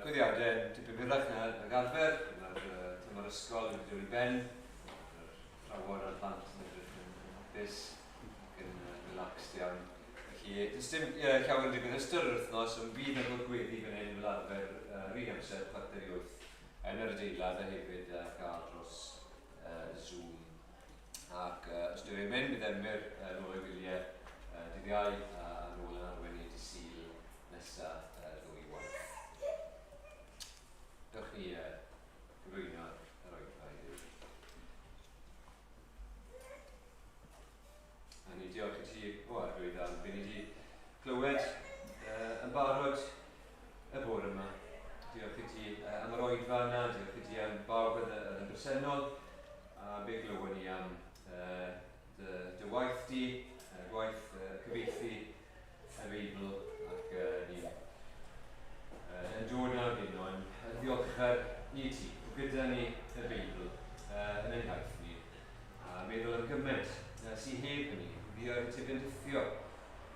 gwyddiadau tipyn fyrrach na garfer. Mae'r tymor ysgol yn dod i ben. Mae'r ffrawod a'r plant yn edrych yn hapus ac yn relaxed iawn. Felly, does dim llawer yn digwydd ystod yr wythnos, ond bydd yn bod gweddi fan hyn fel arfer rhy amser 4:08 yn yr adeilad a hefyd gael dros Zoom. Ac os dwi wedi mynd, bydd emyr nôl y gwyliau dydd Iau a nôl yn arwen i Nos Sul nesaf ddwy waith. Dewch ni gyflwyno yr oedfa i a ni diolch i ti o arglwydd am fe ni wedi clywed yn barod y bore yma. Diolch i ti am yr oedfa yna, diolch i ti am bawb yn y bresennol a be glywon ni am dy waith di, gwaith cyfieithu y Beibl ac ni'n dod nawr hyn o'n ddiolchgar i ti gyda ni y Beibl yn ein iaith ni a meddwl am gymaint sy'n heb hynny. Fi ar y tibyn dyffio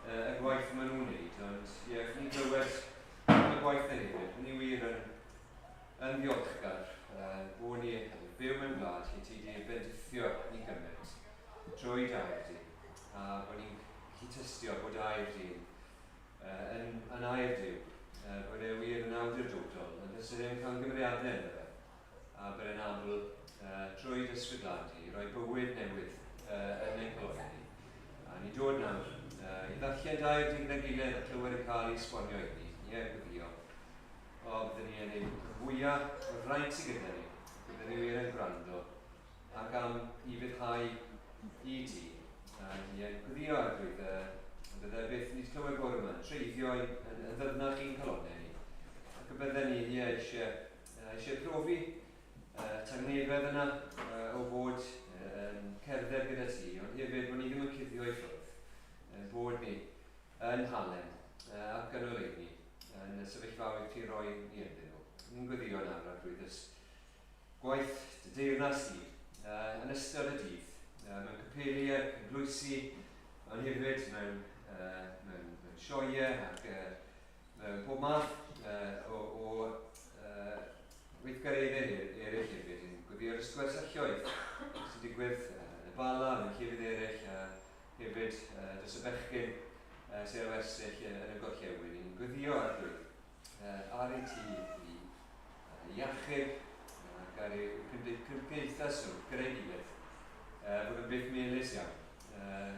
y gwaith maen nhw'n wneud, ond ni'n glywed am y gwaith yn hefyd. Ni wir yn ddiolchgar bod ni byw mewn gwlad lle ti wedi bendithio ni gymaint trwy dair di a bod ni'n gallu tystio bod dair di yn air Duw, bod e wir yn awdurdodol, ond ys ydym cael gymeriadau yna fe a bod e'n aml trwy dysgwygladu i roi bywyd newydd yn ein coloni ni. A ni dod nawr i ddarllen dair di gyda'n gilydd a clywed yn cael ei sbonio i ni, ni gwyddio. O, byddwn ni yn ei fwyaf o'r fraint sydd gyda ni, byddwn ni wir yn gwrando ac am i fyddhau i ti. Ni yn gwyddio arglwydd bydde beth ni wedi clywed bore yma, treiddio yn ddyfnach i'n colonau ni. Ac y bydden ni eisiau profi tangnefedd yna o fod yn cerdded gyda ti, ond hefyd bod ni ddim yn cuddio i ffwrdd, bod ni yn halen ac yn oleuni yn sefyllfaoedd ti roi ni ynddyn nhw. Ni'n gwyddio nawr arglwydd gwaith dy deyrnas di yn ystod y dydd, mewn capeliau, cynglwysi, ond hefyd mewn sioeau ac mewn pob math o weithgareddau eraill hefyd. Ni'n gwyddio'r ysgwersyllioedd sy'n digwydd yn y Bala, mewn llefydd eraill a hefyd dros y bechgyn sy'n ar wersyll yn y gorllewin. Ni'n gwyddio ar ein ti i iachub ac ar ei cymdeithas nhw gyda'i gilydd. Bod yn beth melys iawn,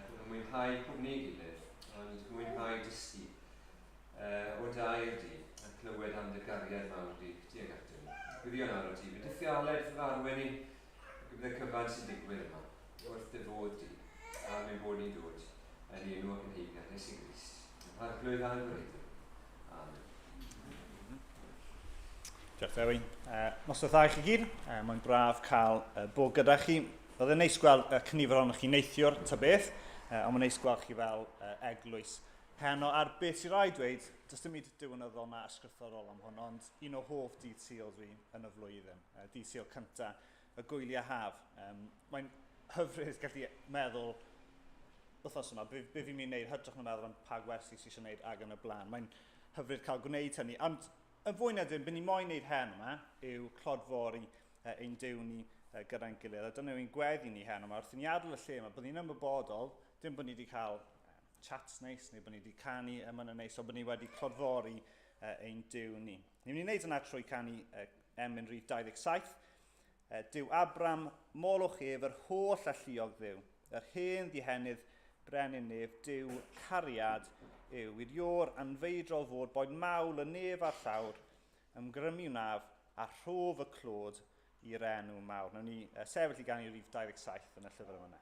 bod yn mwynhau cwmni i gilydd, ond mwynhau dysgu o dair di a clywed am dy gariad mawr di tuag atyn ni. Gwyddio nawr o ti, bydd dyffialed farwen ni ac bydd y cyfan sy'n digwydd yma wrth dy fod di a mewn bod ni'n dod yn enw ac yn heigiau Iesu Grist. Yn arglwydd a'n gwreiddiol. Amen. Diolch Dewi. Nos o dda i chi gyd, mae'n braf cael bod gyda chi. Oedd e'n neis gweld cynifer ohonoch chi neithiwr ta beth, ond mae'n neis gweld chi fel eglwys heno. Ar beth sy'n rhaid dweud, does dim byd diwynyddol na ysgrythorol am hwn, ond un o hoff dydd Sul dwi yn y flwyddyn. Dydd Sul cynta, y gwyliau haf. Mae'n hyfryd gallu meddwl, wythnos yma, be fi'n mynd i wneud, hydrach na meddwl am pa gwersi sy'n eisiau gwneud ag yn y blaen. Mae'n hyfryd cael gwneud hynny, ond yn fwy na dim, beth ni'n moyn wneud hen yma yw clodfori ein Duw ni gyda'n gilydd. A dyna yw'n gweddi ni hen yma. Wrth i ni adael y lle yma, byddwn ni'n ymwybodol, dim bod ni wedi cael chats neis, neu bod ni wedi canu yma yn neis, ond bod ni wedi clodfori ein Duw ni. Ni'n mynd i wneud yna trwy canu emyn rhif 27. Duw Abram, molwch ef, yr holl alluog dduw, yr hen ddihenydd brenin nef, Duw cariad yw, i'r ior anfeidrol fod, boed mawl y nef a'r llawr, ymgrymu wnaf a rhof y clod i'r enw mawr. Nawr ni sefyll i ganu rhif 27 yn y llyfr yma.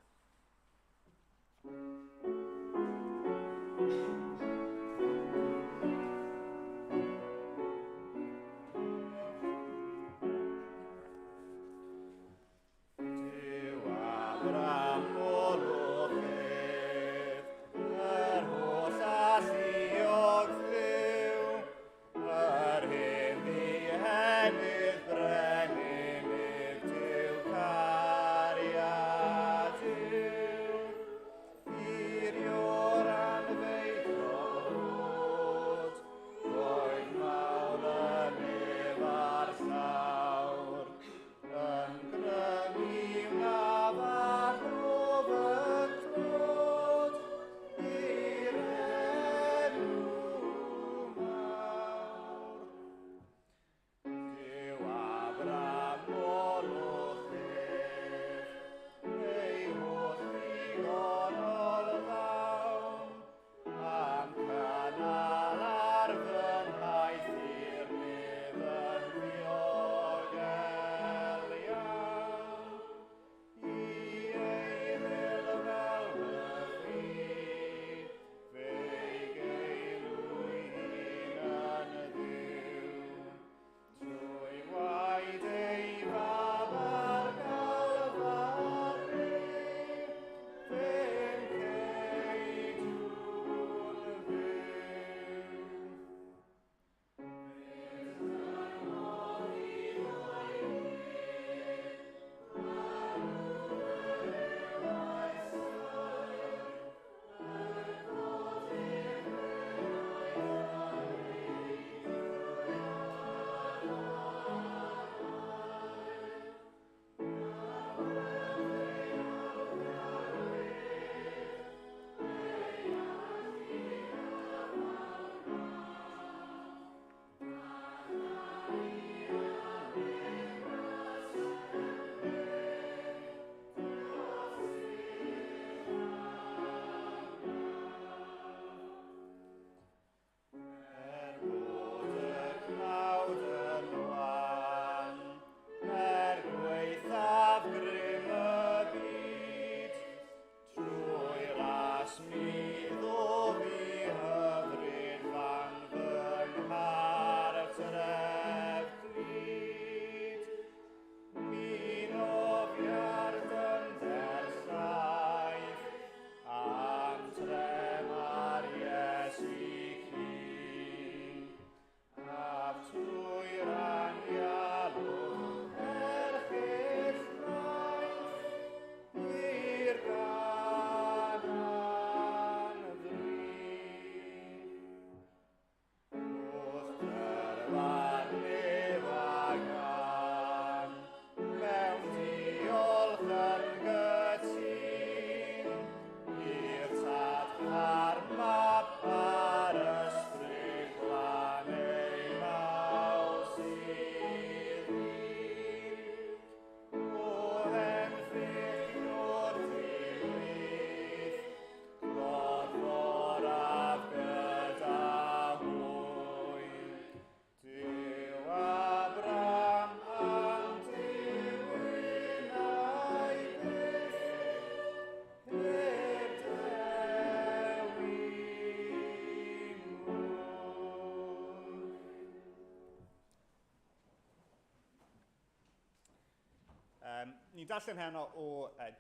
Ni'n darllen heno o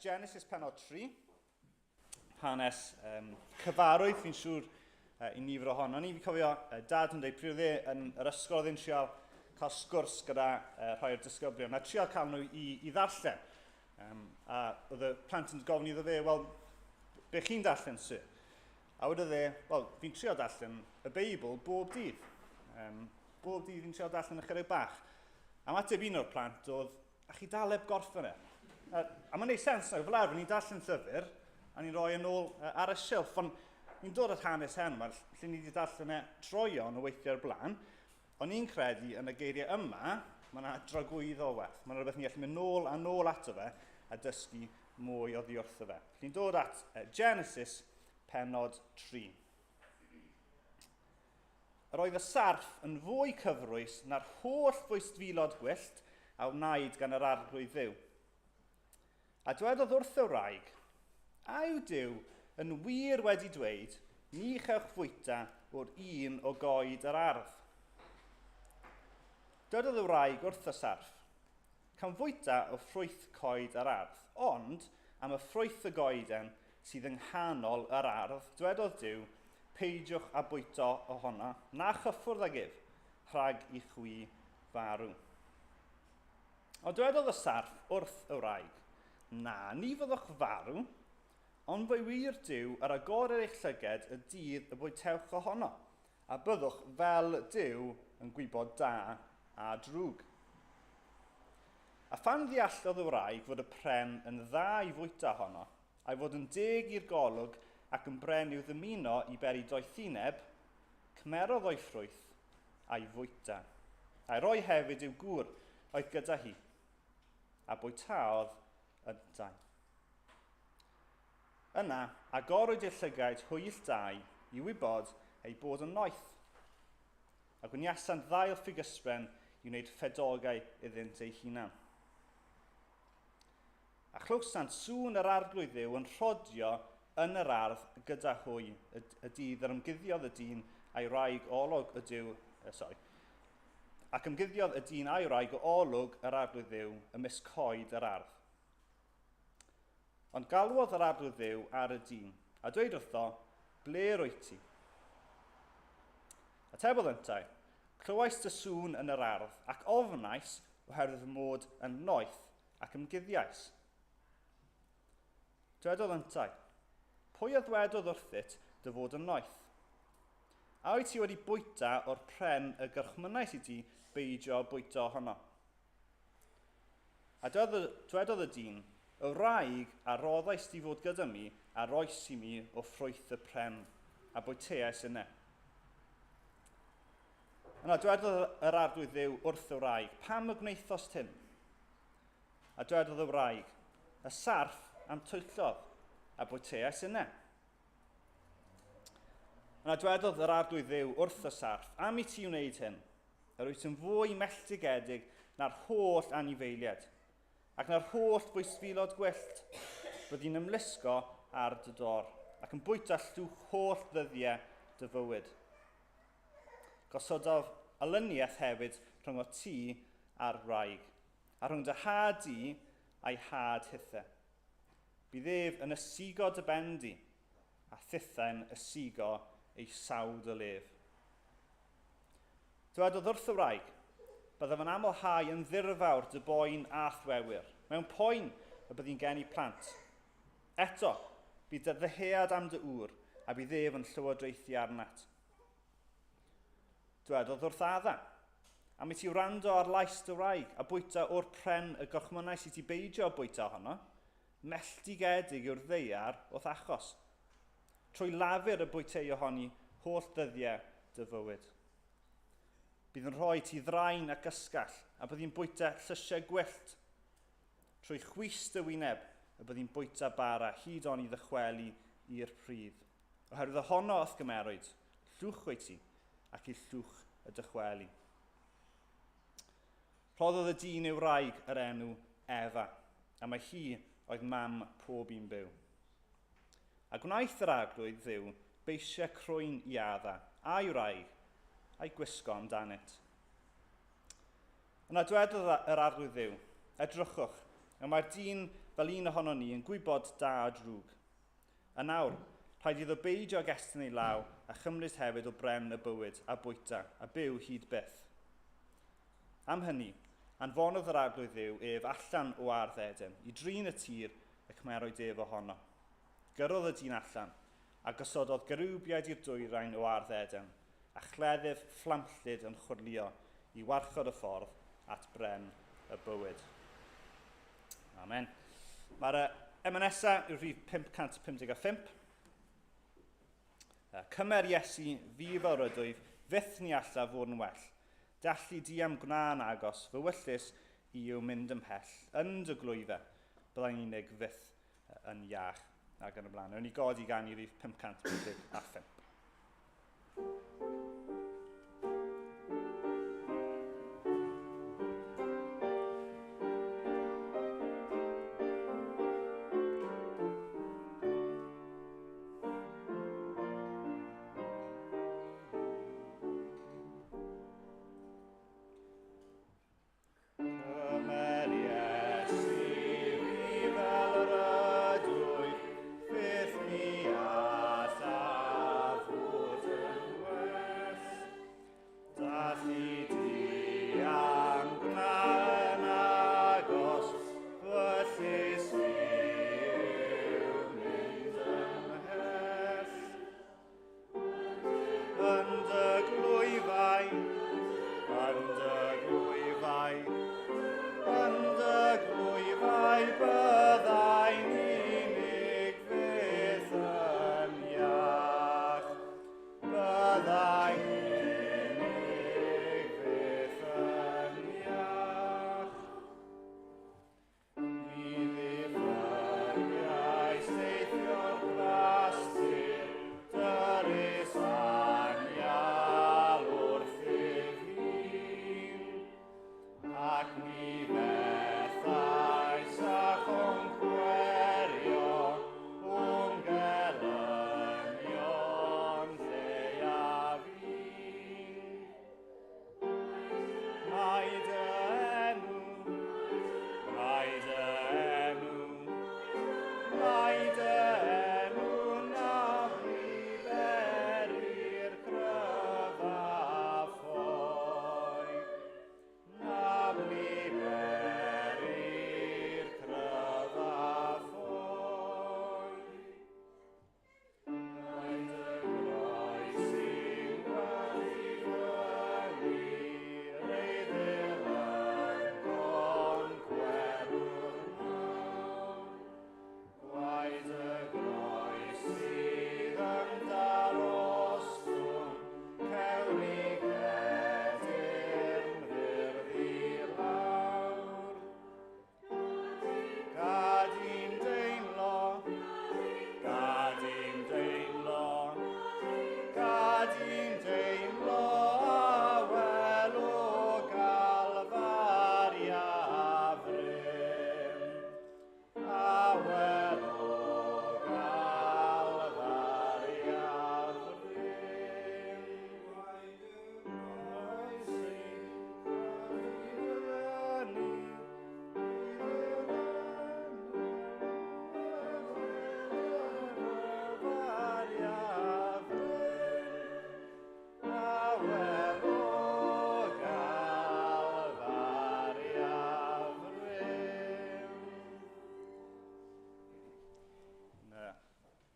Genesis penod 3, hanes cyfarwydd, fi'n siŵr i nifer ohono ni. Fi'n cofio dad yn dweud pryd oedd e yn yr ysgol oedd e'n trial cael sgwrs gyda rhai o'r disgyblion, a trial cael nhw i ddarllen. A oedd y plant yn gofyn iddo fe, wel, be chi'n darllen, syr? A wedodd e, wel, fi'n trial darllen y Beibl bob dydd. Bob dydd fi'n trial darllen ychydig bach. A mateb un o'r plant oedd, a chi dal heb gorffen e. A mae'n neud sens nawr, fel arfer, ni'n darllen llyfr, a ni'n rhoi yn ôl ar y silff, ond ni'n dod at hanes hen yma, lle ni wedi darllen e troion o weithio ar blaen, ond ni'n credu yn y geiriau yma, mae yna dragwydd o werth. Mae'n rhywbeth ni'n gallu mynd nôl a nôl ato fe, a dysgu mwy o ddiwrtho fe. Ni'n dod at Genesis penod 3. Yr oedd y sarf yn fwy cyfrwys na'r holl fwystfilod gwyllt a wnaed gan yr arglwydd Dduw. A dwedodd wrth y wraig, a yw Duw yn wir wedi dweud, ni chewch fwyta o'r un o goed yr ardd. Dwedodd y wraig wrth y sarf, can fwyta o ffrwyth coed yr ardd, ond am y ffrwyth y goeden sydd yng nghanol yr ardd, dwedodd Duw, peidiwch a bwyta ohona, na chyffwrdd ag ef, rhag i chwi farw. O dwedodd y sarf wrth y wraig, na, ni fyddwch farw, ond fe wir Duw ar agored eich llyged y dydd y bwytewch ohono, a byddwch fel Duw yn gwybod da a drwg. A phan ddeallodd y wraig fod y pren yn dda i fwyta ohono, a'i fod yn deg i'r golwg ac yn bren i'w ddymuno i beri doethineb, cymerodd o'i ffrwyth a'i fwyta. A'i roi hefyd i'w gŵr oedd gyda hi, a bwytaodd yntau. Yna, agorwyd i'r llygaid hwyl dau i wybod ei bod yn noeth, a gwniasant ddail ffigysbren i wneud ffedogau iddynt ei hunan. A chlywsant sŵn yr arglwydd Dduw yn rhodio yn yr ardd gyda hwy, y dydd yr ymguddiodd y dyn a'i wraig olwg y Duw, ac ymguddiodd y dyn a'i wraig o olwg yr arglwydd Dduw ymysg coed yr ardd. Ond galwodd yr arglwydd Dduw ar y dyn, a dweud wrtho, ble rwyt ti? Atebodd yntau, clywais dy sŵn yn yr ardd, ac ofnais oherwydd fy mod yn noeth ac ymguddiais. Dwedodd yntau, pwy a ddwedodd wrthyt dy fod yn noeth? A wyt ti wedi bwyta o'r pren y gyrchmynais i ti beidio bwyta ohono? A dwedodd y dyn, y wraig a roddais di fod gyda mi a roes i mi o ffrwyth y pren a bwyteais yna. Yna dwedodd yr arglwydd Dduw wrth y wraig, pam y gwneithos hyn? A dwedodd y wraig, y sarf am twyllodd a bwyteais yna. Yna dwedodd yr arglwydd Dduw wrth y sarf, am i ti wneud hyn, yr wyt yn fwy melltigedig na'r holl anifeiliaid, ac na'r holl bwysfilod gwyllt, byddi'n ymlusgo ar dy dor, ac yn bwyta llwch holl ddyddiau dy fywyd. Gosododd olyniaeth hefyd rhwng o ti a'r wraig, a rhwng dy had di a'i had hithe. Bydd ef yn ysigo dy bendi, a thithen ysigo ei sawd o lef. Dwedodd wrth y wraig, byddaf yn amlhau yn ddirfawr dy boen a thwewyr. Mewn poen y byddi'n geni plant. Eto, bydd dy ddyhead am dy ŵr, a bydd ef yn llywodraethu arnat. Dwedodd wrth adda, am i ti wrando ar lais dy wraig a bwyta o'r pren y gorchmynais i ti beidio bwyta ohono, melltigedig yw'r ddeiar wrth achos. Trwy lafur y bwyteu ohoni holl ddyddiau dy fywyd. Bydd yn rhoi ti ddrain ac ysgall, a byddi'n bwyta llysiau gwyllt. Trwy chwys dy wyneb, y byddi'n bwyta bara hyd on i ddychwelu i'r pridd. Oherwydd ohono oedd gymerwyd, llwch wyt ti, ac i llwch y dychwelu. Rhoddodd y dyn i'w wraig yr enw Efa, a mae hi oedd mam pob un byw. A gwnaeth yr arglwydd Dduw beisiau crwyn i adda, a'i wraig, a'i gwisgo amdanynt. Yna dwedodd yr arglwydd Dduw, edrychwch, A mae'r dyn fel un ohono ni yn gwybod da a drwg. A nawr, rhaid iddo beidio ag estyn ei law a chymryd hefyd o bren y bywyd a bwyta a byw hyd byth. Am hynny, anfonodd yr arglwydd Dduw ef allan o ardd Eden i drin y tir y cymerwyd ef ohono. Gyrrodd y dyn allan a gosododd gerwbiaid i'r dwyrain o ardd Eden a chleddyf fflamllyd yn chwrlio i warchod y ffordd at bren y bywyd. Amen. Mae'r emanesa yw'r rhif 555. Cymer Iesu fi fel rydwyf, fyth ni alla fod yn well. Dallu di am gwna'n agos, fy wyllus i yw mynd ymhell. Yn dy glwyfe, byddai'n unig fyth yn iach ac yn y blaen. Yn ni godi gan i rhif 555.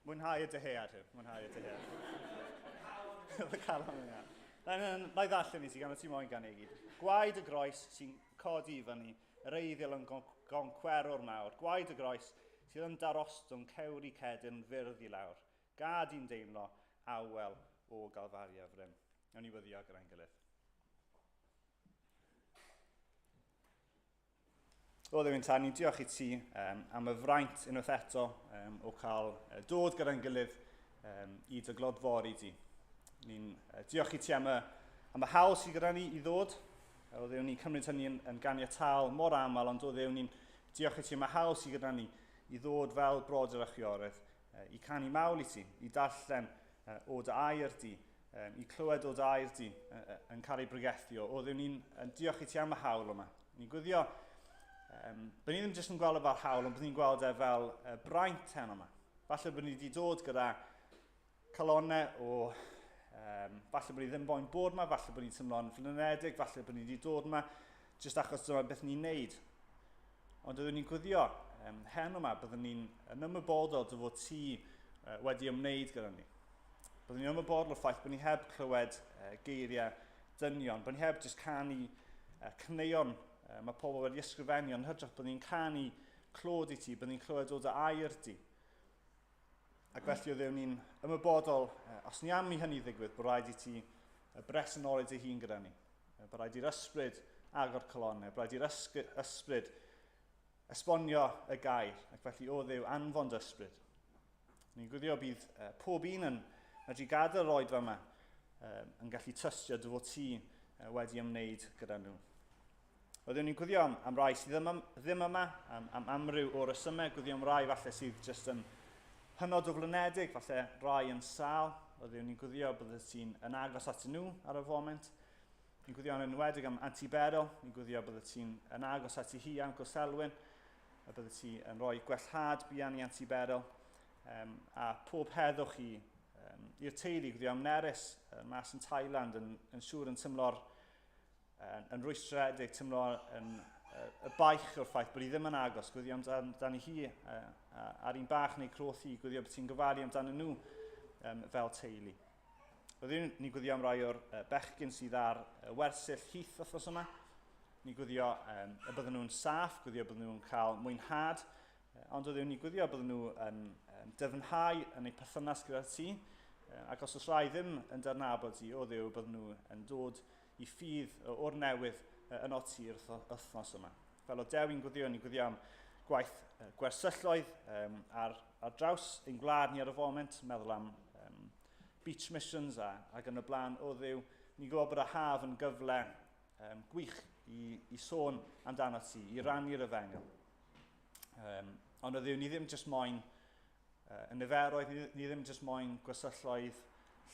Mwynhau y dyhead. Mwynhau y dyhead. Y calon yna. Na i ddarllen i ti gan y ti moyn gan ei gyd. Gwaed y groes sy'n codi i fyny, yr eiddiol yn goncwerwr mawr. Gwaed y groes sydd yn darostwng cewri cedyn fyrdd i lawr. Gad i'n deimlo awel o galfaria frym. Nawn ni wyddio gyda'n gilydd. O Dduw tan, ni'n diolch i ti am y fraint unwaith eto o cael dod gyda'n gilydd i dy glodfori ti. Ni'n diolch i ti am y hawl sydd gyda ni i ddod. O Dduw ni'n cymryd hynny yn ganiataol mor aml, ond o Dduw ni'n diolch i ti am y hawl sydd gyda ni i ddod fel brodyr a chwiorydd, i canu mawl i ti, i darllen o dy air di, i clywed o dy air di yn cael ei bregethio. O Dduw ni'n diolch i ti am y hawl yma. Ni'n gwyddio Byddwn ni ddim jyst yn gweld e fel hawl, ond byddwn ni'n gweld e fel braint heno yma. Falle bod ni wedi dod gyda calonnau o... falle bod ni ddim bo'n bod yma, falle bod ni'n teimlo'n flynedig, falle bod ni wedi dod yma jyst achos dyma beth ni'n neud. Ond byddwn ni'n gwyddio heno yma, byddwn ni'n ymwybodol dy fod ti wedi ymwneud gyda ni. Byddwn ni'n ymwybodol o'r ffaith bod ni heb clywed geiriau dynion, bod ni heb jyst canu cyneuon mae pobl wedi ysgrifennu, ond hydrach bod ni'n canu clod i ti, bod ni'n clywed o dy air di. Ac felly o ddewn ni'n ymwybodol, os ni am i hynny ddigwydd, bod rhaid i ti bresynolid ei hun gyda ni. Bod rhaid i'r ysbryd agor colonnau, bod rhaid i'r ysbryd esbonio y gair, ac felly o ddew anfon dy ysbryd. Ni'n gwyddio bydd pob un yn medru gadael yr oedfa yma yn gallu tystio dy fod ti wedi ymwneud gyda nhw. Oedden ni'n gwyddio am rai sydd ddim yma, am amryw o resymau, gwyddio am rai falle sydd jyst yn hynod o flynedig, falle rai yn sal. Oedden ni'n gwyddio bod ti'n yn agos at nhw ar y foment. Ni'n gwyddio yn enwedig am antiberol, ni'n gwyddio bod ti'n yn agos at hi am Goselwyn, a bod ti yn rhoi gwellhad bian i antiberol. A pob heddwch i'r teulu, gwyddio am Nerys, mas yn Thailand, yn siŵr yn tymlo'r yn rwystredig, tymlo yn y baich o'r ffaith bod hi ddim yn agos, gwyddio amdani hi ar un bach neu croth hi, gwyddio bod ti'n gofalu amdano nhw fel teulu. Ni'n gwyddio am rai o'r bechgyn sydd ar wersyll Heath wythnos yma. Ni'n gwyddio y bydden nhw'n saff, gwyddio bydden nhw'n cael mwynhad, ond ni'n gwyddio bydden nhw yn dyfnhau yn eu perthynas gyda ti, ac os oes rai ddim yn darnabod ti, o ddew bydden nhw yn dod i ffydd o'r newydd yn o ti'r wythnos yma. Fel o dew ni'n gwyddio am gwaith gwersylloedd ar draws ein gwlad ni ar y foment, meddwl am beach missions ac yn y blaen o ddew. Ni'n gwybod bod y haf yn gyfle gwych i sôn amdano ti, i rannu'r efengel. Ond o ddew, ni ddim jyst moyn yn niferoedd, ni ddim jyst moyn gwersylloedd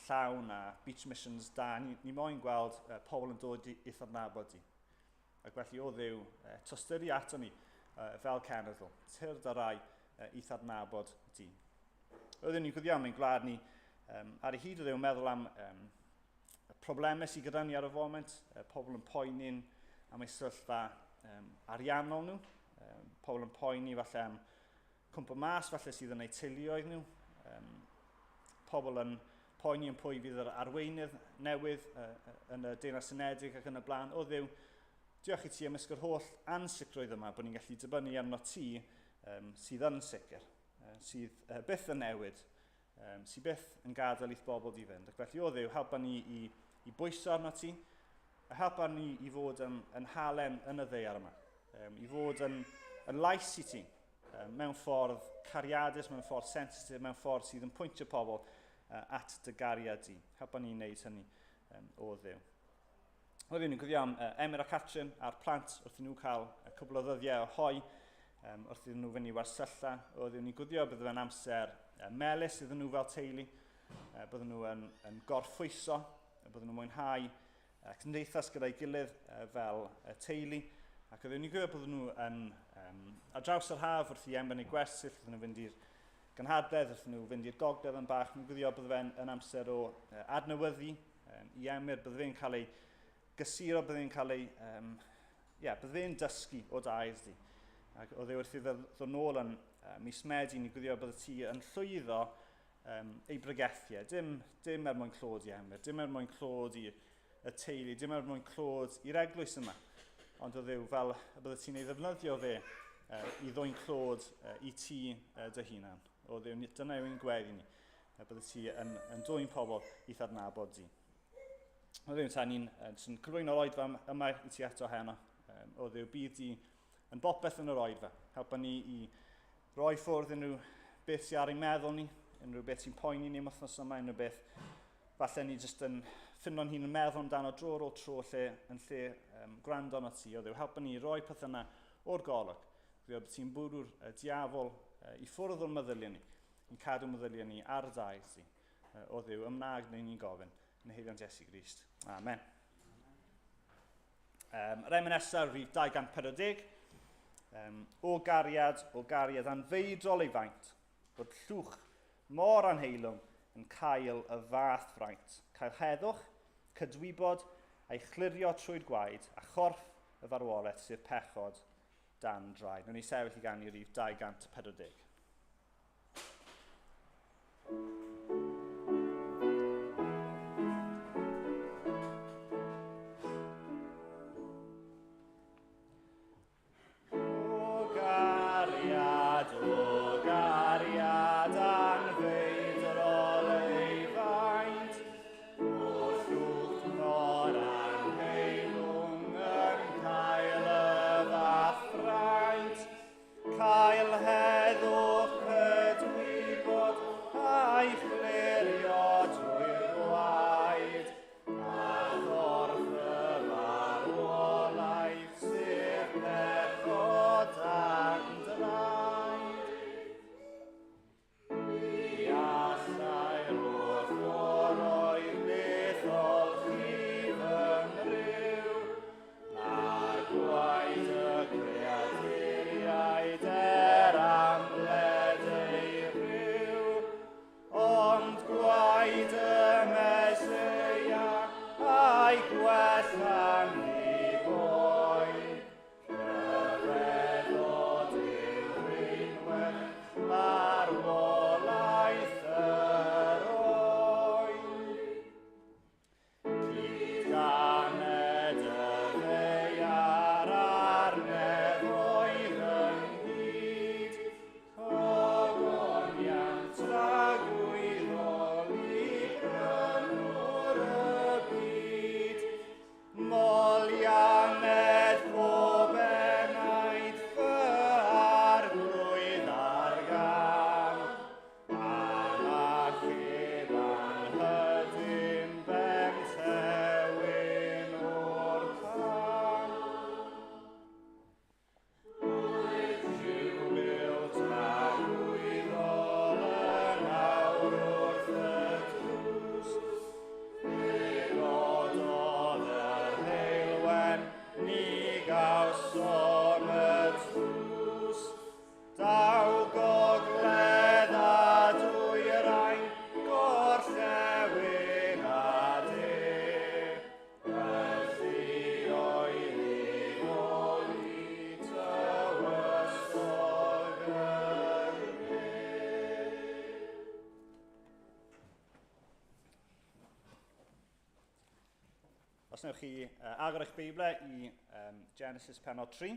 llawn a beach missions da, ni moyn gweld pobl yn dod i thadnabod di. Ac felly o ddew, tostyri ato ni fel cenedl, tyrd a rai i thadnabod di. Oedden ni'n gwyddio am ein gwlad ni ar ei hyd o ddew meddwl am problemau sydd gyda ni ar y foment, pobl yn poeni'n am ei sylfa ariannol nhw, pobl yn poeni falle am cwmpa mas falle sydd yn eu teuluoedd nhw, pobl yn poeni yn pwy fydd yr arweinydd newydd yn y Deyrnas Unedig ac yn y blaen. O ddew, diolch i ti am ysgwr holl ansicrwydd yma bod ni'n gallu dibynnu arno ti sydd yn sicr, sydd byth yn newid, sydd byth yn gadael i'th bobl di fynd. Ac felly o ddew, helpa ni i bwyso arno ti, a helpa ni i fod yn halen yn y ddear yma, i fod yn lais i ti, mewn ffordd cariadus, mewn ffordd sensitif, mewn ffordd sydd yn pwyntio pobl at dy gariad di. Helpa ni wneud hynny o ddew. Oedden ni'n gwyddio am Emyr a Catrin a'r plant wrth i nhw cael cwbl o ddyddiau o hoi, wrth iddyn nhw fynd i wersylla. Oedden ni'n gwyddio bydde fe'n amser melys iddyn nhw fel teulu, bydden nhw yn gorffwyso, bydden nhw'n mwynhau cymdeithas gyda'i gilydd fel teulu. Ac oedden ni'n gwybod bydden nhw ar draws yr haf wrth i emben eu gwersyll, bydden nhw'n fynd i'r gynhadledd, wrth nhw fynd i'r gogledd yn bach. Ni'n gwybod bydde fe'n amser o adnewyddu i Emyr, bydde fe'n cael ei gysuro, bydde fe'n cael ei... bydde fe'n dysgu o dair di. Ac oedd e wrth i ddod nôl yn mis Medi, ni'n gwybod bydde ti yn llwyddo ei Prygethwr. Dim er mwyn clod i Emyr, dim er mwyn clod i y teulu, dim er mwyn clod i'r eglwys yma. Ond oedd e fel bydde ti'n ei ddefnyddio fe i ddwy'n clod i ti dy hunan. Oedd e dyna yw'n gweddi ni. Bydde ti yn dwy'n pobl i thadnabod di. Oedd e ni'n cyflwyno'r oedfa yma i ti eto heno. Oedd e bydd di yn bopeth yn yr oedfa. Helpa ni i roi ffwrdd unrhyw beth sy'n ar ei meddwl ni, unrhyw beth sy'n poeni ni am wythnos yma, unrhyw beth falle ni jyst yn ffindo'n hun yn meddwl amdano dro ar ôl tro yn lle gwrando arno ti. Oedd e helpa ni i roi peth yna o'r golwg. Oedd ti'n bwrw'r diafol i ffwrdd o'r meddyliau ni, i'n cadw meddyliau ni ar y dair si. Oedd e ymnag neu ni'n gofyn yn heilion Iesu Grist. Amen. Yr emyn nesaf, rhif 240. O gariad anfeidrol ei faint, bod llwch mor anheilwng yn cael y fath fraint. Cael heddwch, cydwybod a'i chlirio trwy'r gwaed a chorff y farwolaeth sydd pechod dan draed. Nw'n ni sefyll i gan i rif 240. O gariad anfeidrol ei faint, o'r llwch mor anheilwng yn cael y fath fraint. Cael heddwch cydwybod a'i chlirio drwy'r gwaed, a chorff y farwolaeth sydd pechod dan draed. Allai'r holl oedd beth olchif yn rhyw, a gwaed y creaduriaid amled ei rhyw, ond gwaed y Meseia a'i gwella ni boi. Cyfeddod i'w rheinwen marwolaeth yr oen. Cyd ganed y ddeiar a'r nefoedd ynghyd, ogoniant ragwyddol i brynwr y byd. Molianed pob enaid fy arglwydd ar gam, anachub anhydyn bentewin o'r can. Wyth jwbil tragwyddol yn awr wrth y drws, gododd yr heilwen ni gawsom y tlws. Daw gogledd a dwyrain, gorllewin a de. Felly oedd ei holi tywysog yr ne. Os newch chi agor eich Beiblau i Genesis penod 3,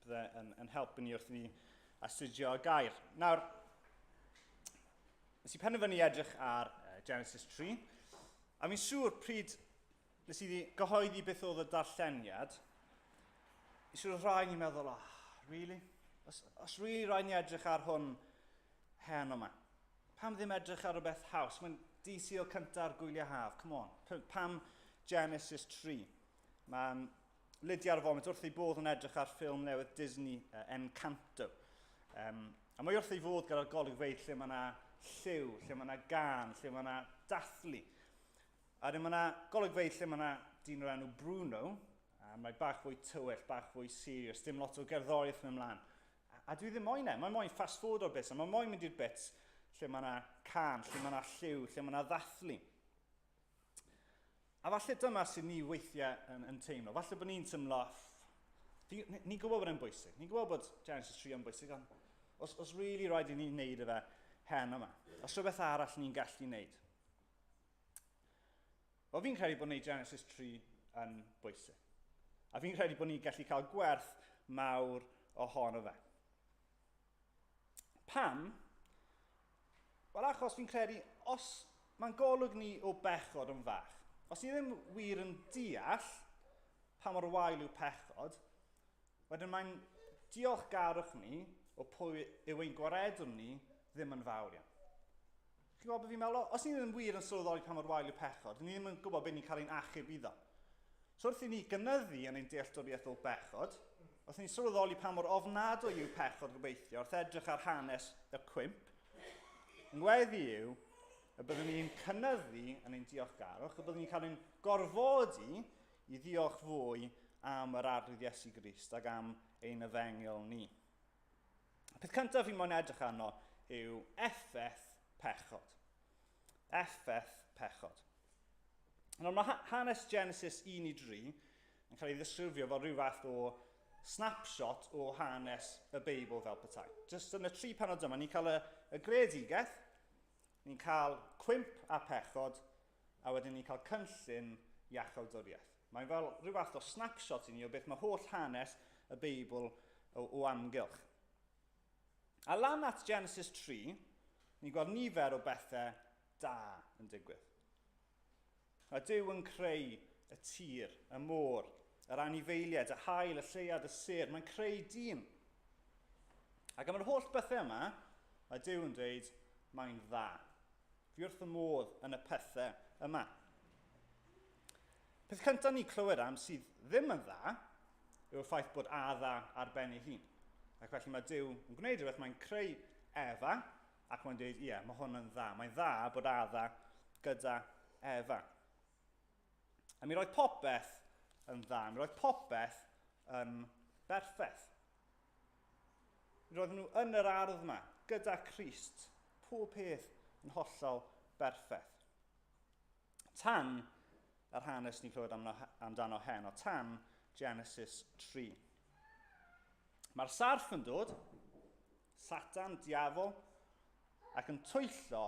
bydde yn helpu ni wrth ni astudio y gair. Nawr, nes i penderfynu edrych ar Genesis 3, a fi'n siŵr pryd nes i gyhoeddi beth oedd y darlleniad, fi'n siŵr rhai ni'n meddwl, really? Os really rhaid ni edrych ar hwn heno yma? Pam ddim edrych ar rhywbeth haws? Mae'n DCL cyntaf ar gwyliau haf, come on. Pam Genesis 3? Mae'n Lydia ar foment wrth ei bodd yn edrych ar ffilm newydd Disney Encanto. A mae wrth ei fod gyda'r golygfeydd lle mae yna lliw, lle mae yna gan, lle mae yna dathlu. A mae yna golygfeydd lle mae yna dyn o'r enw Bruno, mae bach fwy tywyll, bach fwy serious, dim lot o gerddoriaeth yn ymlaen. A dwi ddim moyn mae moyn fast forward o'r bits, a mae moyn mynd i'r bits lle mae yna can, lle mae yna lliw, lle mae yna dathlu. A falle dyma sy'n ni weithiau yn teimlo. Falle bod ni'n teimlo, ni'n gwybod bod e'n bwysig. Ni'n gwybod bod Genesis 3 yn bwysig, ond os really rhaid i ni wneud efo hen yma. Os rhywbeth arall ni'n gallu wneud. Wel, fi'n credu bod wneud Genesis 3 yn bwysig. A fi'n credu bod ni'n gallu cael gwerth mawr ohono fe. Pam? Wel, achos fi'n credu, os mae'n golwg ni o bechod yn fach, os ni ddim wir yn deall pa mor wael yw pechod, wedyn mae'n diolchgarwch ni o pwy yw ein gwaredwr ni ddim yn fawr iawn. Chi'n gwybod beth fi'n meddwl? Os ni ddim wir yn sylweddoli pa mor wael yw pechod, ni ddim yn gwybod beth ni'n cael ein achub iddo. So wrth i ni gynyddu yn ein dealltwriaeth o bechod, wrth i ni sylweddoli pa mor ofnadwy yw pechod gobeithio, wrth edrych ar hanes y cwmp, yn gweddi yw y byddwn ni'n cynyddu yn ein diolchgarwch, y byddwn ni'n cael ein gorfodi i ddiolch fwy am yr arglwydd Iesu Grist ac am ein efengyl ni. Y peth cyntaf fi'n moyn edrych arno yw effaith pechod. Effaith pechod. Nawr mae hanes Genesis 1 i 3 yn cael ei ddisgrifio fel rhyw fath o snapshot o hanes y Beibl fel petai. Just yn y 3 penod yma, ni'n cael y greadigaeth, ni'n cael cwymp a pechod, a wedyn ni'n cael cynllun iachawdwriaeth. Mae'n fel rhyw fath o snapshot i ni o beth mae holl hanes y Beibl o amgylch. A lan at Genesis 3, ni'n gweld nifer o bethau da yn digwydd. Mae Duw yn creu y tir, y môr, yr anifeiliaid, y haul, y lleiad, y ser. Mae'n creu dyn. Ac am yr holl bethau yma, mae Duw yn dweud, mae'n dda. Fi wrth y modd yn y pethau yma. Peth cyntaf ni clywed am sydd ddim yn dda yw'r ffaith bod adda ar ben ei hun. Ac felly mae Duw yn gwneud rhywbeth, mae'n creu Efa, ac mae'n dweud, ie, mae hwn yn dda. Mae'n dda bod adda gyda Efa. A mi roedd popeth yn dda, mi roedd popeth yn berffaith. Mi roedden nhw yn yr ardd yma, gyda Crist, pob peth yn hollol berffaith. Tan yr hanes ni'n clywed amdano heno, tan Genesis 3. Mae'r sarf yn dod, Satan, diafol, ac yn twyllo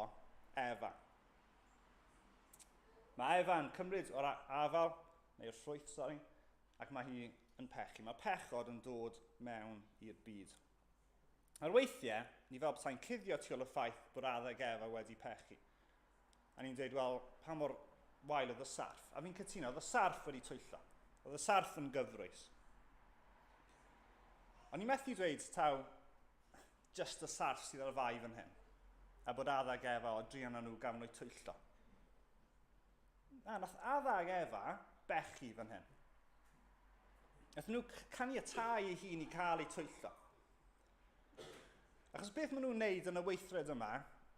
Efa. Mae Efa yn cymryd o'r afal, neu'r ffrwyth, ac mae hi yn pechu. Mae pechod yn dod mewn i'r byd. Ar weithiau, ni fel bethau'n cuddio tu ôl y ffaith bod adeg Efa wedi pechu. A ni'n dweud, wel, pa mor wael oedd y sarf? A fi'n cytuno, oedd y sarf wedi twyllo. Oedd y sarf yn gyfrwys. Ond ni'n methu dweud, taw, just y sarf sydd ar y fai fan hyn, a bod adeg Efa o drian nhw gafon nhw twyllo. Nath adeg Efa bechu fan hyn. Nath nhw caniatáu ei hun i cael ei twyllo. Achos beth maen nhw'n wneud yn y weithred yma,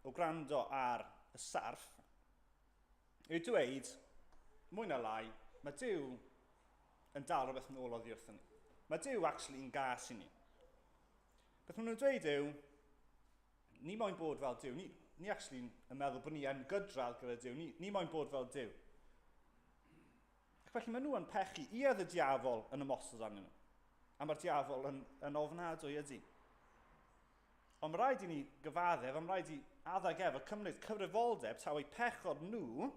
o gwrando ar y sarf, yw dweud, mwy na lai, mae Duw yn dal rhywbeth yn ôl oddi wrthyn ni. Mae Duw actually yn gas i ni. Beth maen nhw'n dweud yw, ni moyn bod fel Duw. Ni actually yn meddwl bod ni yn gydral gyda Duw. Ni moyn bod fel Duw. Ac felly maen nhw yn pechu i oedd y diafol yn ymosod arnyn nhw. A mae'r diafol yn ofnadwy ydy. Ond mae rhaid i ni gyfaddef, mae rhaid i adeg Efa cymryd cyfrifoldeb taw eu pechod nhw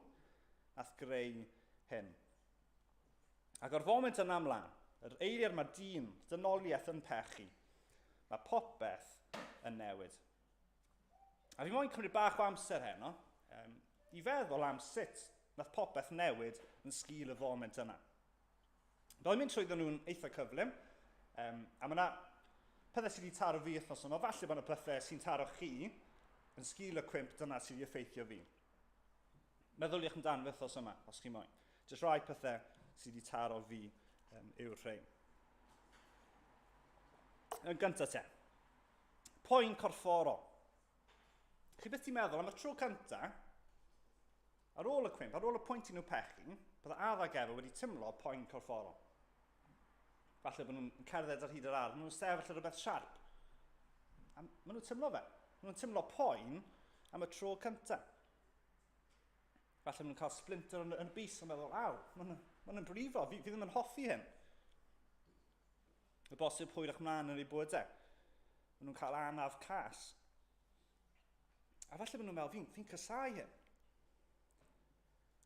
ath greu hyn. Ac o'r foment yna ymlaen, yr eiliad mae dyn, dynoliaeth yn pechu, mae popeth yn newid. A fi moyn cymryd bach o amser heno, i feddwl am sut nath popeth newid yn sgil y foment yna. Doedd mynd trwy nhw'n eitha cyflym, a mae yna pethau sydd wedi taro fi wythnos yma, falle bod yna pethau sy'n taro chi yn sgil y cwymp dyna sydd wedi effeithio fi. Meddyliwch amdano wythnos yma, os chi moyn. Jyst rai pethau sydd wedi taro fi yw'r rhain. Yn gyntaf te, poen corfforol. Chi beth ti'n meddwl am y tro cyntaf, ar ôl y cwymp, ar ôl y pwynt i nhw pechu, bydda adeg Efa wedi timlo poen corfforol. Falle bod nhw'n cerdded ar hyd yr ardd, maen nhw'n sefyll ar rhywbeth siarp. A maen nhw'n timlo fe. Maen nhw'n timlo poen am y tro cyntaf. Falle maen nhw'n cael splinter yn y bus yn meddwl, aw, maen nhw'n brifo, fi ddim yn hoffi hyn. Y bosib hwyrach mlaen yn ei bwydau. Maen nhw'n cael anaf cas. A falle maen nhw'n meddwl, fi'n cysau hyn.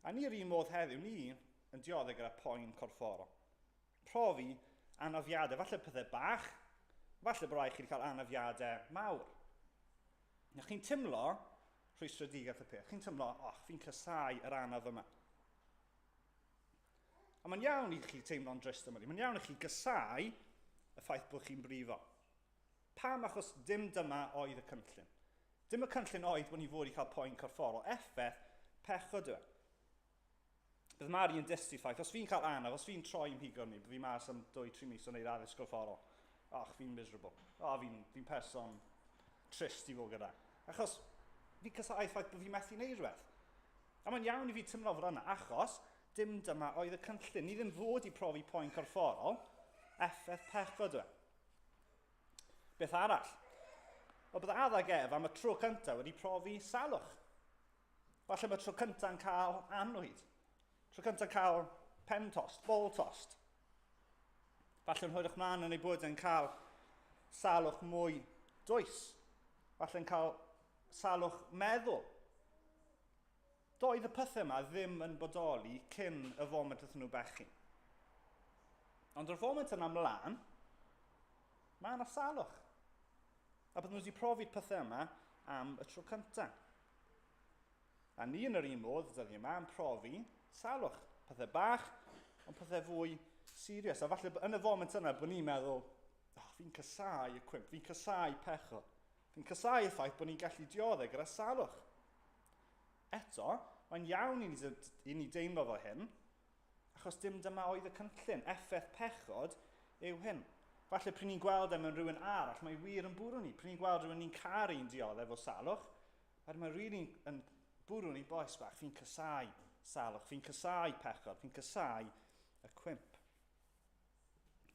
A ni'r un modd heddiw, ni yn dioddau gyda poen corfforol. Profi anafiadau, falle pethau bach, falle bod rhaid chi cael anafiadau mawr. Na chi'n timlo rhwystredigaeth y peth. Chi'n timlo, fi'n cysau yr anaf yma. A mae'n iawn i chi teimlo'n drist yma. Mae'n iawn i chi gysau y ffaith bod chi'n brifo. Pam achos dim dyma oedd y cynllun. Dim y cynllun oedd bod ni fod i cael poen corfforol. Effaith pechod yw. Bydd Mari yn dystu ffaith, os fi'n cael anaf, os fi'n troi ymhigon ni, bydd fi mas am 2-3 mis o wneud addysg corfforol. Fi'n miserable. Fi'n person trist i fod gyda. Achos fi'n cysau ffaith bod fi'n methu wneud rhywbeth. A mae'n iawn i fi tymlo fod yna, achos dim dyma oedd y cynllun. Ni ddim fod i profi poen corfforol, effaith pechod yw. Beth arall? O bydd addag ef am y tro cyntaf wedi profi salwch. Falle mae tro cyntaf yn cael anwyd. Tro cyntaf cael pen tost, bol tost. Falle yn hwyrach mlaen yn ei bod yn cael salwch mwy dwys. Falle yn cael salwch meddwl. Doedd y pethau yma ddim yn bodoli cyn y foment wrth nhw bechu. Ond o'r foment yna ymlaen, mae yna salwch. A byddwn nhw wedi profi'r pethau yma am y tro cyntaf. A ni yn yr un modd, dyddi yma, yn profi salwch. Pethau bach, ond pethau fwy serious. A falle yn y foment yna, bod ni'n meddwl, fi'n casau y cwmp, fi'n casau pechod. Fi'n casau y ffaith bod ni'n gallu dioddau gyda salwch. Eto, mae'n iawn i ni deimlo fel hyn, achos dim dyma oedd y cynllun. Effaith pechod yw hyn. Falle pryd ni'n gweld mewn rhywun arall, mae wir yn bwrw ni. Pryd ni'n gweld rhywun ni'n caru'n dioddau efo salwch, mae rili yn bwrw ni boes bach, fi'n casau salwch, fi'n casau pechod, fi'n casau y cwmp.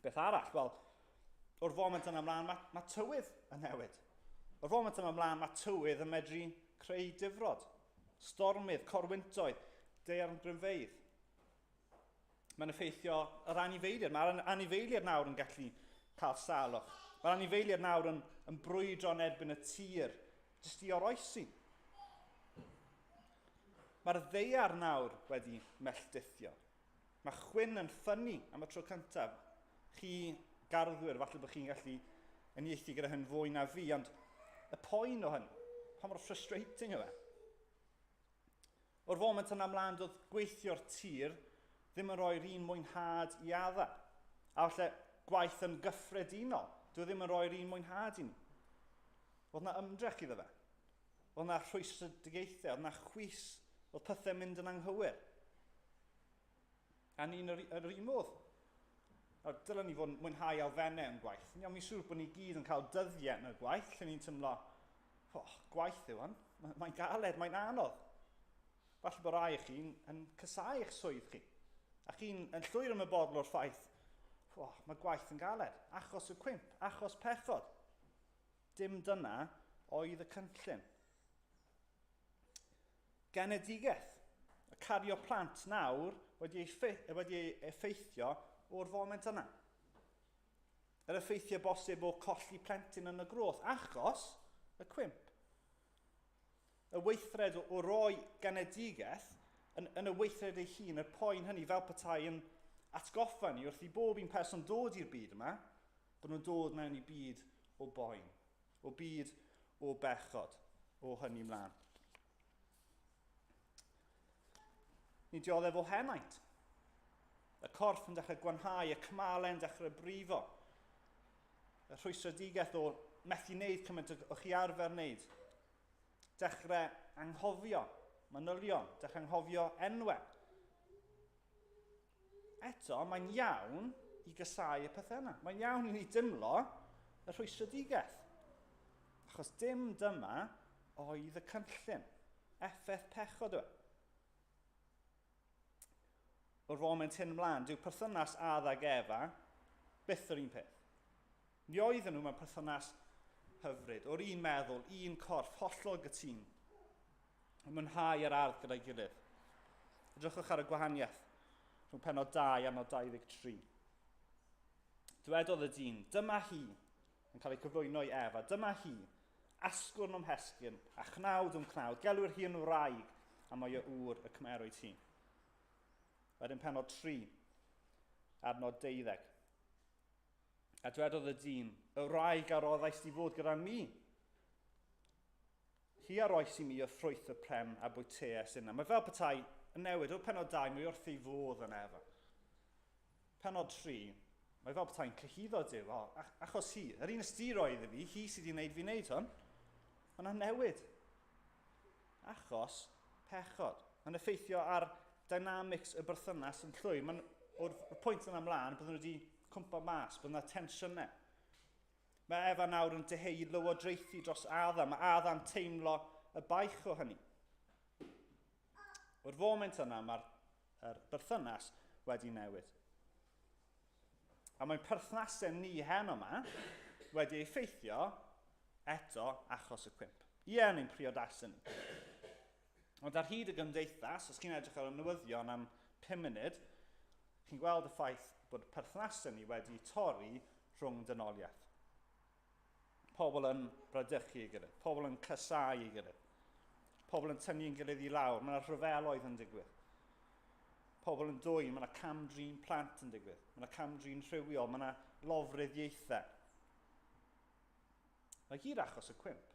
Beth arall? Wel, o'r foment yna ymlaen, mae tywydd yn newid. O'r foment yna ymlaen, mae tywydd yn medru creu difrod. Stormydd, corwyntoedd, daear yn grynfeidd. Mae'n effeithio yr anifeiliaid. Mae'r anifeiliaid nawr yn gallu cael salwch. Mae'r anifeiliaid nawr yn brwydro yn erbyn y tir, jyst i oroesi. Mae'r ddeiar nawr wedi melltithio. Mae chwyn yn ffynnu am y tro cyntaf. Chi garddwyr, falle bod chi'n gallu uniaethu gyda hyn fwy na fi, ond y poen o hyn, pa mor frustrating yw e. O'r foment yna ymlaen, doedd gweithio'r tir ddim yn rhoi'r un mwynhad i adda. A falle gwaith yn gyffredinol, doedd ddim yn rhoi'r un mwynhad i ni. Oedd na ymdrech iddo fe. Oedd na rhwystredigaethau, oedd na chwys, oedd pethau mynd yn anghywir. A ni'n yr un modd. Dylen ni fod yn mwynhau elfennau yn gwaith. Mi'n siŵr bod ni gyd yn cael dyddiau yn y gwaith, lle ni'n tymlo, gwaith yw hwn, mae'n galed, mae'n anodd. Falle bod rai chi yn casau eich swydd chi. A chi'n llwyr ymwybodol o'r ffaith, mae gwaith yn galed, achos y cwmp, achos pechod. Dim dyna oedd y cynllun. Genedigaeth. Y cario plant nawr wedi effeithio o'r foment yna. Yr effeithiau bosib o colli plentyn yn y groth, achos y cwmp. Y weithred o roi genedigaeth yn y weithred ei hun, y poen hynny fel petai yn atgoffa ni wrth i bob un person dod i'r byd yma, bod nhw'n dod mewn i byd o boen, o byd o bechod, o hynny mlaen. Ni dioddef o henaint. Y corff yn dechrau gwanhau, y cymalau yn dechrau brifo. Y rhwystredigaeth o methu wneud cymaint o chi arfer wneud. Dechrau anghofio, manylion, dechrau anghofio enwau. Eto, mae'n iawn i gysau y pethau yna. Mae'n iawn i ni dymlo y rhwystredigaeth. Achos dim dyma oedd y cynllun. Effaith pechod yw. O'r foment hyn mlaen, dyw perthynas addag Efa byth yr un peth. Mi oedden nhw mewn perthynas hyfryd, o'r un meddwl, un corff, hollol gytun. Yn mwynhau yr ardd gyda'i gilydd. Edrychwch ar y gwahaniaeth rhwng pennod 2 a nod 23. Dywedodd y dyn, dyma hi, yn cael ei cyflwyno i Efa, dyma hi, asgwrn o'm hesgyn, a chnawd o'm chnawd, gelwyr hi yn wraig, a mae o ŵr y cymerwyd hi. Wedyn pennod 3, adnod 12. A dwedodd y dyn, y wraig a roddais di fod gyda mi. Hi aroes i mi o ffrwyth y pren a bwyteus yna. Mae fel petai yn newid, o'r pennod 2, mae wrth ei fodd yn Efa. Pennod 3, mae fel petai'n cyhyddo Dyw, achos hi, yr un ystir oedd fi, hi sydd wedi gwneud fi wneud hwn, mae'n newid. Achos pechod. Mae'n effeithio ar dynamics y berthynas yn llwy. O'r pwynt yna ymlaen, byddwn nhw wedi cwmpa mas, bydd yna tensiynau. Mae Efa nawr yn deheu lywodraethu dros Adda. Mae Adda'n teimlo y baich o hynny. O'r foment yna, mae'r yr berthynas wedi newid. A mae'n perthnasau ni hen yma wedi effeithio eto achos y cwmp. Ie, ni'n priodasu ni. Ond ar hyd y gymdeithas, os chi'n edrych ar y newyddion am 5 munud, chi'n gweld y ffaith bod perthnasau ni wedi torri rhwng dynoliaeth. Pobl yn bradychu i gilydd, pobl yn cysau i gilydd, pobl yn tynnu'n gilydd i lawr, mae yna rhyfeloedd yn digwydd. Pobl yn dwyn, mae yna camdrin plant yn digwydd, mae yna camdrin rhywiol, mae yna lofruddiaethau. Mae gyd achos y cwmp.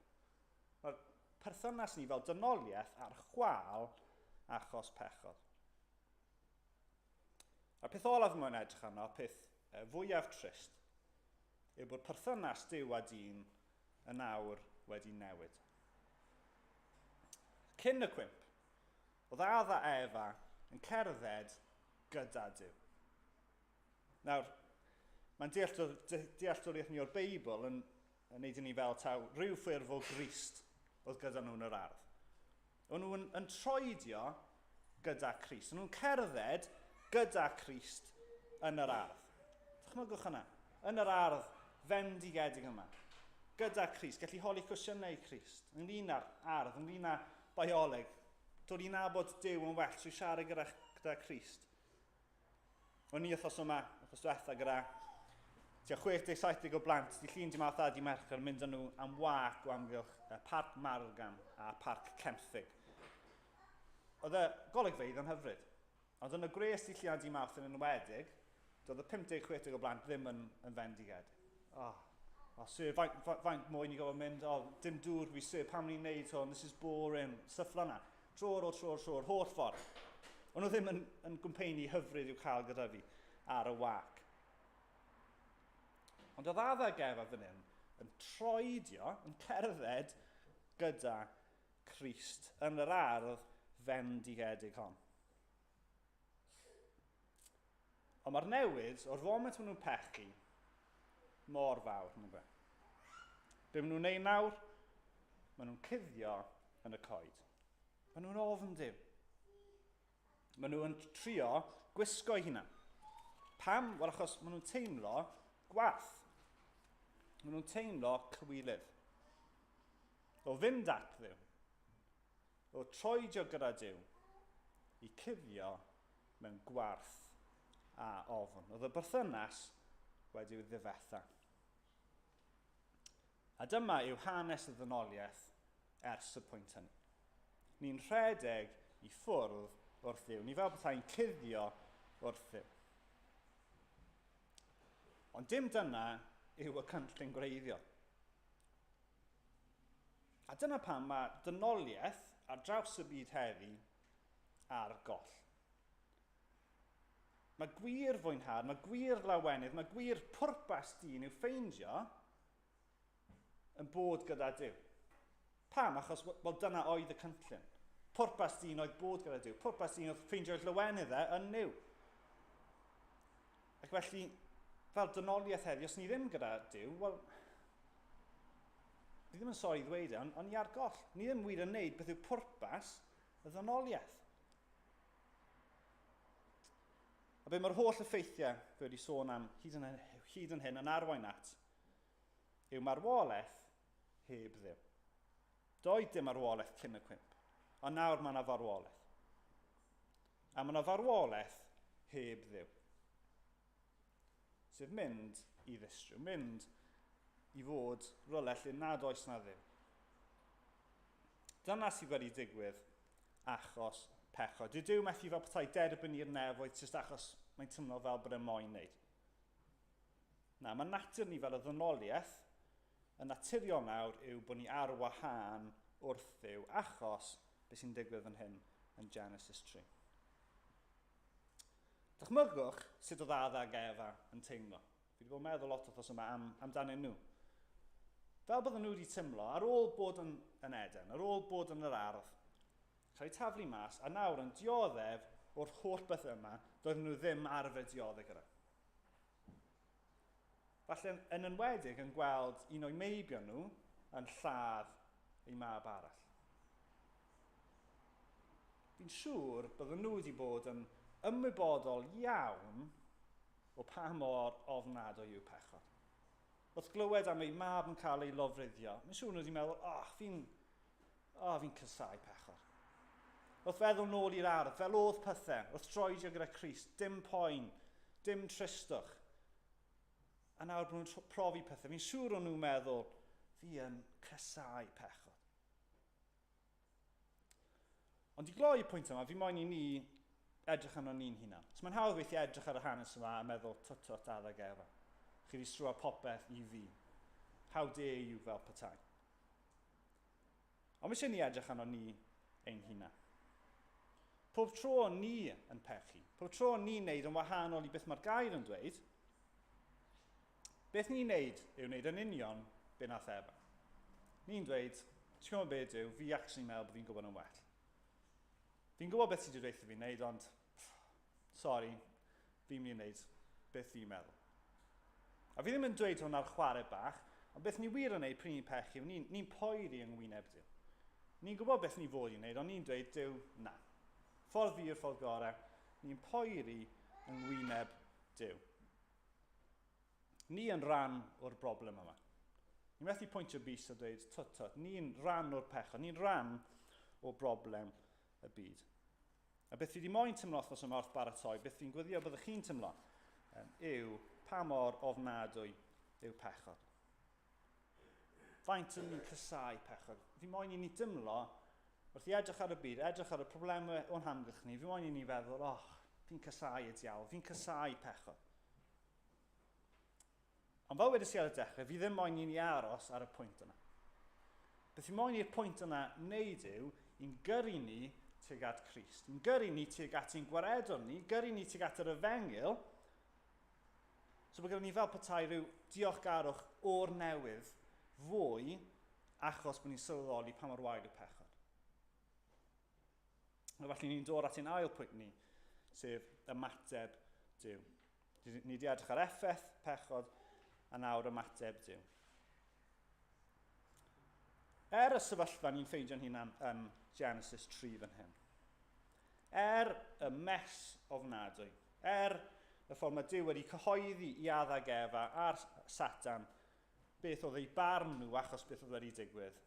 Mae'r perthynas ni fel dynoliaeth ar chwal achos pechod. A'r peth olaf mae'n edrych arno, peth fwyaf trist, yw bod perthynas Duw a dyn yn awr wedi newid. Cyn y cwmp, oedd Ad a Efa yn cerdded gyda Duw. Nawr, mae'n dealltwriaeth ni o'r Beibl yn neud i ni fel taw rhyw ffurf o Grist oedd gyda nhw'n yr ardd. O'n nhw'n troedio gyda Crist. O'n nhw'n cerdded gyda Crist yn yr ardd. Dychmygwch hynna. Yn yr ardd fendigedig yma. Gyda Crist. Gallu holi cwestiynau Crist. Ynglyn â'r ardd, ynglyn â bioleg. Dod i nabod Duw yn well trwy siarad gyda Crist. O'n ni wrthos yma, wrthos diwetha gyda 60-70 o blant, di llun di mawrth a di mercher mynd â nhw am wac o amgylch Parc Margam a Parc Cempfig. Oedd y golygfeydd yn hyfryd. Ond yn y gres di llun a di mawrth yn enwedig, doedd y 50-60 o blant ddim yn fendigedig. Sir, faint mwy ni gofod mynd, dim dŵr fi, sir, pam ni'n neud hwn, this is boring, syffla na. Tro'r, holl ffordd. Ond nhw ddim yn gwmpeini hyfryd i'w cael gyda fi ar y wac. Ond oedd Ad a Efa fan hyn yn troedio, yn cerdded gyda Crist yn yr ardd fendigedig hon. Ond mae'r newid, o'r foment maen nhw'n pechu, mor fawr. Be maen nhw'n neud nawr? Maen nhw'n cuddio yn y coed. Maen nhw'n ofn Duw. Maen nhw'n trio gwisgo'i hunan. Pam? Wel, achos maen nhw'n teimlo gwath. Maen nhw'n teimlo cywilydd. O fynd at Dduw. O troedio gyda Duw. I cuddio mewn gwarth a ofn. Oedd y berthynas wedi'i ddifetha. A dyma yw hanes y ddynoliaeth ers y pwynt hynny. Ni'n rhedeg i ffwrdd wrth Dduw. Ni fel bethau'n cuddio wrth Dduw. Ond dim dyna yw y cynllun gwreiddiol. A dyna pam mae dynoliaeth ar draws y byd heddi ar goll. Mae gwir fwynhad, mae gwir lawenydd, mae gwir pwrpas dyn i'w ffeindio yn bod gyda Duw. Pam? Achos dyna oedd y cynllun. Pwrpas dyn oedd bod gyda Duw. Pwrpas dyn oedd ffeindio'r lawenydd yn Duw. Ac felly, fel dynoliaeth heddi, os ni ddim gyda Duw, wel, ni ddim yn sori ddweud ond ni ar goll. Ni ddim wir yn neud beth yw pwrpas y ddynoliaeth. A be mae'r holl effeithiau fe wedi sôn am hyd yn hyn yn arwain at, yw marwolaeth heb Dduw. Doedd dim marwolaeth cyn y cwmp, ond nawr mae yna farwolaeth. A mae yna farwolaeth heb Dduw. Sef mynd i ddistryw, mynd i fod rywle lle nad oes na Dduw. Dyna sydd wedi digwydd achos pechod. Dyw Duw methu fel petai derbyn i'r nefoedd jyst achos mae'n teimlo fel bod e'n moyn wneud. Na, mae natur ni fel y ddynoliaeth yn naturiol nawr yw bod ni ar wahân wrth Dduw achos beth sy'n digwydd fan hyn yn Genesis 3. Dychmygwch sut oedd Ad a Efa yn teimlo. Fi wedi bod yn meddwl lot wrthos yma amdanyn nhw. Fel bydden nhw wedi teimlo, ar ôl bod yn Eden, ar ôl bod yn yr ardd, cael eu taflu mas, a nawr yn dioddef o'r holl beth yma, doedden nhw ddim arfer dioddef gyda. Falle yn enwedig yn gweld un o'i meibion nhw yn lladd ei mab arall. Fi'n siŵr bydden nhw wedi bod yn ymwybodol iawn o pa mor ofnadwy yw pechod. Wrth glywed am ei mab yn cael ei lofruddio, mae'n siŵr nhw wedi meddwl, fi'n cysau pechod. Wrth feddwl nôl i'r ardd, fel oedd pethau, wrth troedio gyda Crist, dim poen, dim tristwch. A nawr bod nhw'n profi pethau, fi'n siŵr o'n nhw'n meddwl, fi yn cysau pechod. Ond i gloi y pwynt yma, fi moyn i ni edrych arno ni'n hunan. So mae'n hawdd weithio edrych ar y hanes yma a meddwl, tut, adeg efa. Chi wedi strwa popeth i fi. How dare you fel petai. Ond mae eisiau ni edrych arno ni ein hunan. Pob tro ni yn pechu, pob tro ni'n neud yn wahanol i beth mae'r gair yn dweud, beth ni'n neud yw wneud yn union be nath Eba. Ni'n dweud, ti'n gwybod beth yw, fi actually meddwl bod fi'n gwybod yn well. Fi'n gwybod beth sydd wedi dweud i fi'n neud, ond sorry, fi'n mynd i wneud beth fi'n meddwl. A fi ddim yn dweud hwn ar chwarae bach, ond beth ni wir yn neud pryd ni'n pechu, ni'n poeri yng ngwyneb Duw. Ni'n gwybod beth ni fod i'n neud, ond ni'n dweud Duw, na. Ffordd fi yw'r ffordd gorau, ni'n poeri yng ngwyneb Duw. Ni yn rhan o'r broblem yma. Ni'n methu pwyntio bys a dweud, tut, ni'n rhan o'r pechod, ni'n rhan o'r broblem y byd. A beth fi wedi moyn tymlo wrth yma wrth baratoi, beth fi'n gwyddio byddwch chi'n tymlo, yw pa mor ofnadwy yw pechod. Faint yn ni'n cysau pechod. Fi moyn i ni dymlo wrth i edrych ar y byd, edrych ar y problemau o'n hamgylch ni, fi moyn i ni feddwl, fi'n cysau y diawl, fi'n cysau pechod. Ond fel wedys i ar y dechrau, fi ddim moyn i ni aros ar y pwynt yna. Beth fi moyn i'r pwynt yna wneud yw i'n gyrru ni tuag at Crist. I'n gyrru ni tuag at ein gwaredon ni, gyrru ni tuag at yr efengil, so bod gyda ni fel petai rhyw diolchgarwch o'r newydd fwy achos bod ni'n sylweddoli pa mor wael yw pechod. A felly ni'n dod at ein ail pwynt ni, sef ymateb Duw. Ni wedi edrych ar effaith pechod a nawr ymateb Duw. Y sefyllfa ni'n ffeindio'n hunan yn Genesis 3 fan hyn. Y mes ofnadwy, y ffordd mae Duw wedi cyhoeddi i addag Efa a'r Satan beth oedd ei barn nhw achos beth oedd wedi digwydd.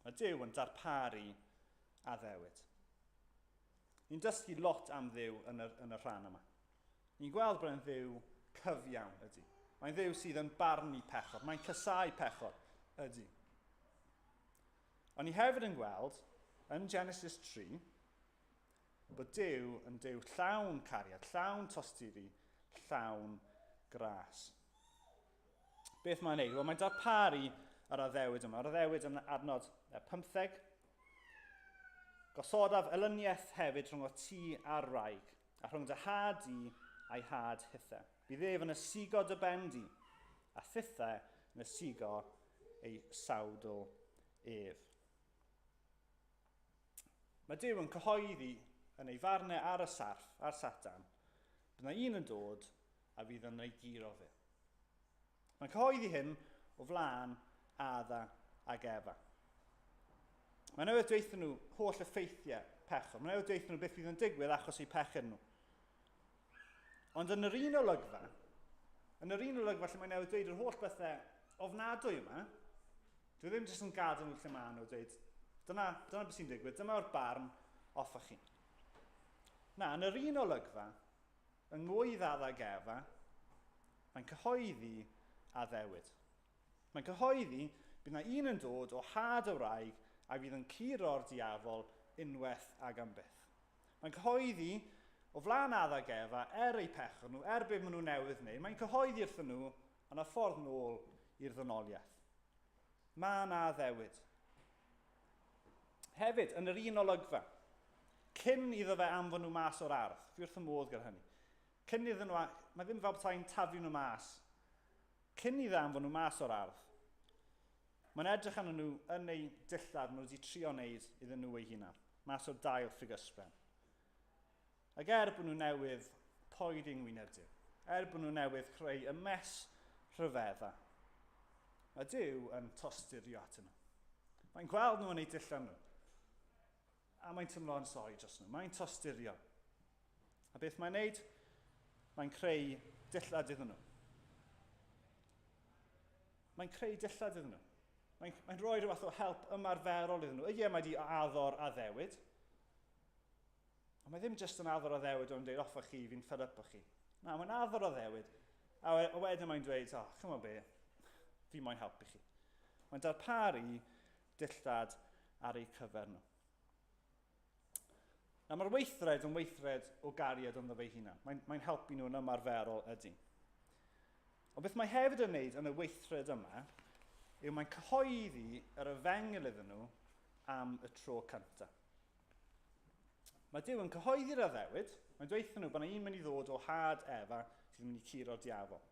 Mae Duw yn darparu a ddewid. Ni'n dysgu lot am Dduw yn y rhan yma. Ni'n gweld bod e'n Dduw cyfiawn ydy. Mae'n Dduw sydd yn barnu pechod. Mae'n cysau pechod ydy. Ond ni hefyd yn gweld, yn Genesis 3, bod Duw yn Duw llawn cariad, llawn tosturi, llawn gras. Beth mae'n neud? Wel, mae'n darparu ar addewid yma. Ar addewid yn adnod 15. Gosodaf elyniaeth hefyd rhwng o ti a'r wraig, a rhwng dy had i a'i had hithe. Bydd ef yn ysigo dy bendi, a thithau yn ysigo ei sawdl ef. Mae Duw yn cyhoeddi yn ei farnau ar y sarf, ar Satan, bydd yna un yn dod a fydd yn ei giro fe. Mae'n cyhoeddi hyn o flaen Adda ag Efa. Mae newydd dweithio nhw holl effeithiau pechod. Mae newydd dweithio nhw beth fydd yn digwydd achos eu pechod nhw. Ond yn yr un olygfa lle mae newydd dweud yr holl bethau ofnadwy yma, dwi ddim jyst yn gadael nhw lle maen nhw dweud, dyna beth sy'n digwydd, dyma o'r barn offa chi. Na, yn yr un olygfa, yng ngwydd addag Efa, mae'n cyhoeddi a ddewid. Mae'n cyhoeddi bydd yna un yn dod o had y wraig a fydd yn curo'r diafol unwaith ag am byth. Mae'n cyhoeddi o flaen addag Efa, ei pechod nhw, beth maen nhw newydd wneud, mae'n cyhoeddi wrthyn nhw yn y ffordd nôl i'r ddynoliaeth. Mae yna ddewid. Hefyd, yn yr un olygfa, cyn iddo fe anfon nhw mas o'r ardd, fi wrth y modd gyda hynny. Cyn iddo nhw, mae ddim fel bethau'n taflu nhw mas. Cyn iddo anfon nhw mas o'r ardd, mae'n edrych arno nhw yn ei dillad nhw wedi trio wneud iddyn nhw ei hunan, mas o'r dail ffigysben. Ac bod nhw newydd poedi yng ngwyneb Duw, bod nhw newydd creu y mes rhyfedda, mae Duw yn tosturio at nhw. Mae'n gweld nhw yn ei dillad nhw, a mae'n tymlo yn sori dros nhw. Mae'n tosturio. A beth mae'n neud? Mae'n creu dillad iddyn nhw. Mae'n creu dillad iddyn nhw. Mae'n rhoi rhywbeth o help ymarferol iddyn nhw. Ie, mae di addor a ddewid. Ond mae ddim jyst yn addor a ddewid o'n dweud, offa chi, fi'n fed up o chi. Na, mae'n addor a ddewid. A wedyn mae'n dweud, chyma be, fi moyn helpu chi. Mae'n darparu dillad ar eu cyfer nhw. Na, mae'r weithred yn weithred o gariad ynddo fe hunan. Mae'n helpu nhw'n ymarferol ydy. Ond beth mae hefyd yn wneud yn y weithred yma, yw mae'n cyhoeddi yr efengil iddyn nhw am y tro cyntaf. Mae Duw yn cyhoeddi'r addewid, mae'n dweud nhw bod un mynd i ddod o had Efa sydd yn mynd i curo'r diafol.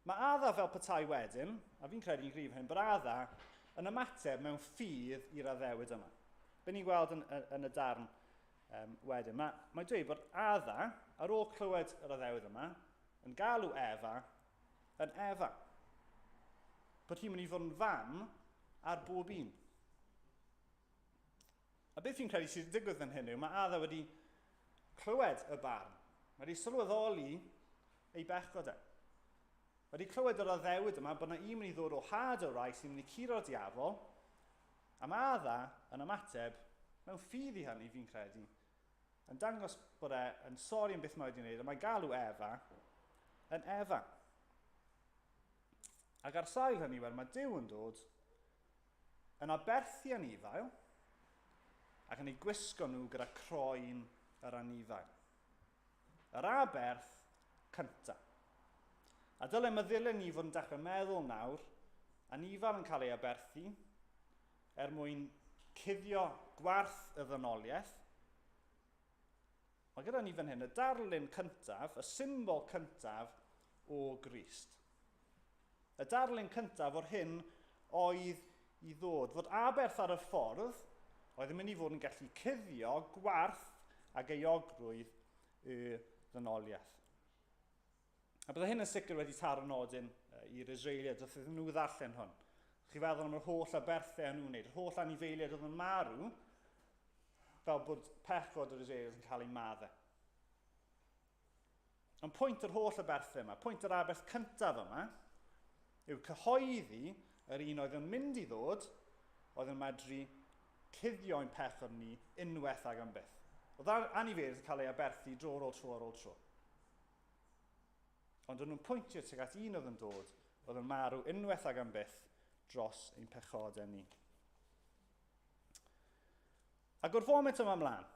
Mae Adda fel petai wedyn, a fi'n credu'n gryf hyn, bod Adda yn ymateb mewn ffydd i'r addewid yma. Be ni'n gweld yn y darn wedyn. Mae'n dweud bod Adda, ar ôl clywed yr addewid yma, yn galw Efa yn Efa. Bod hi'n mynd i fod yn fam ar bob un. A beth fi'n credu sydd wedi digwydd yn hyn yw, mae Adda wedi clywed y barn. Mae wedi sylweddoli ei bechod e. Wedi clywed yr addewid yma bod yna un mynd i ddod o had o rai sy'n mynd i curo'r diafol, a mae Adda yn ymateb mewn ffydd i hynny fi'n credu, yn dangos bod e yn sori am beth mae wedi gwneud, a mae galw Efa yn Efa. Ac ar sail hynny, mae Duw yn dod yn aberthu anifail, ac yn ei gwisgo nhw gyda croen yr anifail. Yr aberth cyntaf. A dylai meddyliau ni fod yn dechrau meddwl nawr, anifail yn cael ei aberthu, mwyn cuddio gwarth y ddynoliaeth. Mae gyda ni fan hyn y darlun cyntaf, y symbol cyntaf o Grist. Y darlun cyntaf o'r hyn oedd i ddod, fod aberth ar y ffordd, oedd yn mynd i fod yn gallu cuddio gwarth ac euogrwydd y ddynoliaeth. A bydde hyn yn sicr wedi taro nodyn i'r Israeliad wrth iddyn nhw ddarllen hwn. Chi feddwl am yr holl aberthau nhw'n wneud, yr holl anifeiliaid oedd yn marw, fel bod pechod yr Israeliad yn cael ei maddau. Ond pwynt yr holl aberthau yma, pwynt yr aberth cyntaf yma, yw cyhoeddi yr un oedd yn mynd i ddod, oedd yn medru cuddio ein pechod ni unwaith ag am byth. Oedd anifeiliaid yn cael ei aberthu dro ar ôl tro ar ôl tro. Ond o'n nhw'n pwyntio tuag at un oedd yn dod, oedd yn marw unwaith ag am byth dros ein pechodau ni. Ac o'r foment yma ymlaen,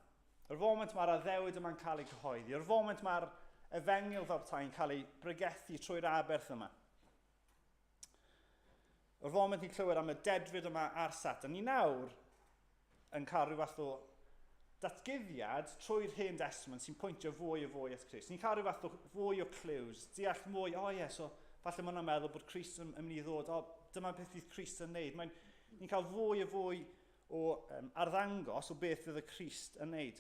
o'r foment mae'r addewid yma'n cael ei cyhoeddi, o'r foment mae'r efengil fel petai'n cael ei brygethu trwy'r aberth yma. O'r foment ni'n clywed am y dedfryd yma ar Satan, ni nawr yn cael rhyw fath o datguddiad trwy'r Hen Testament sy'n pwyntio fwy a fwy at Crist. Ni'n cael rhyw fath o fwy o clues, deall mwy, so falle mae'n meddwl bod Crist yn mynd i ddod, dyma beth fydd Crist yn neud. Ni'n cael fwy a fwy o arddangos o beth fydd y Crist yn neud.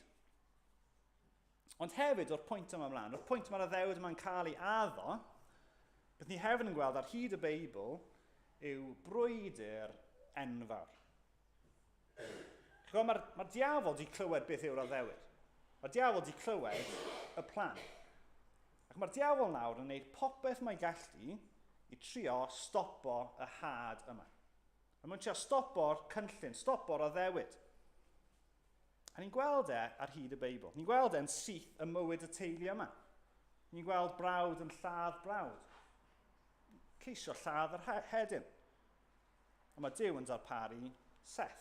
Ond hefyd o'r pwynt yma ymlaen, o'r pwynt mae'r addewid yma'n cael ei addo, beth ni hefyd yn gweld ar hyd y Beibl yw brwydr enfawr. Mae'r diafol wedi clywed beth yw'r addewid. Mae'r diafol wedi clywed y plan. Ac mae'r diafol nawr yn gwneud popeth mae'n gallu i trio stopo y had yma. Mae'n trio stopo'r cynllun, stopo'r addewid. A ni'n gweld e ar hyd y Beibl. Ni'n gweld e'n syth y mywyd y teulu yma. Ni'n gweld brawd yn lladd brawd. Ceisio lladd yr hedyn. A mae Duw yn darparu Seth.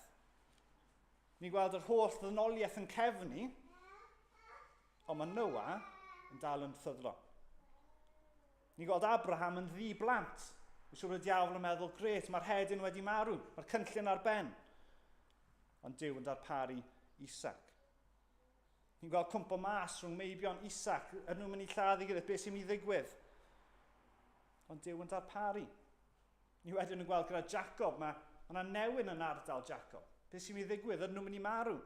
Ni'n gweld yr holl ddynoliaeth yn cefnu, ond mae Noa yn dal yn ffyddlo. Ni'n gweld Abraham yn ddiblant. Mae'n siŵr y diafol yn meddwl, gret, mae'r hedyn wedi marw, mae'r cynllun ar ben. Ond Duw yn darparu Isaac. Ni'n gweld cwmpo mas rhwng meibion Isaac, nhw'n mynd i lladd i gilydd, beth sy'n mynd i ddigwydd. Ond Duw yn darparu. Ni wedyn yn gweld gyda Jacob, mae newyn yn ardal Jacob. Beth sy'n mynd i ddigwydd, nhw'n mynd i marw.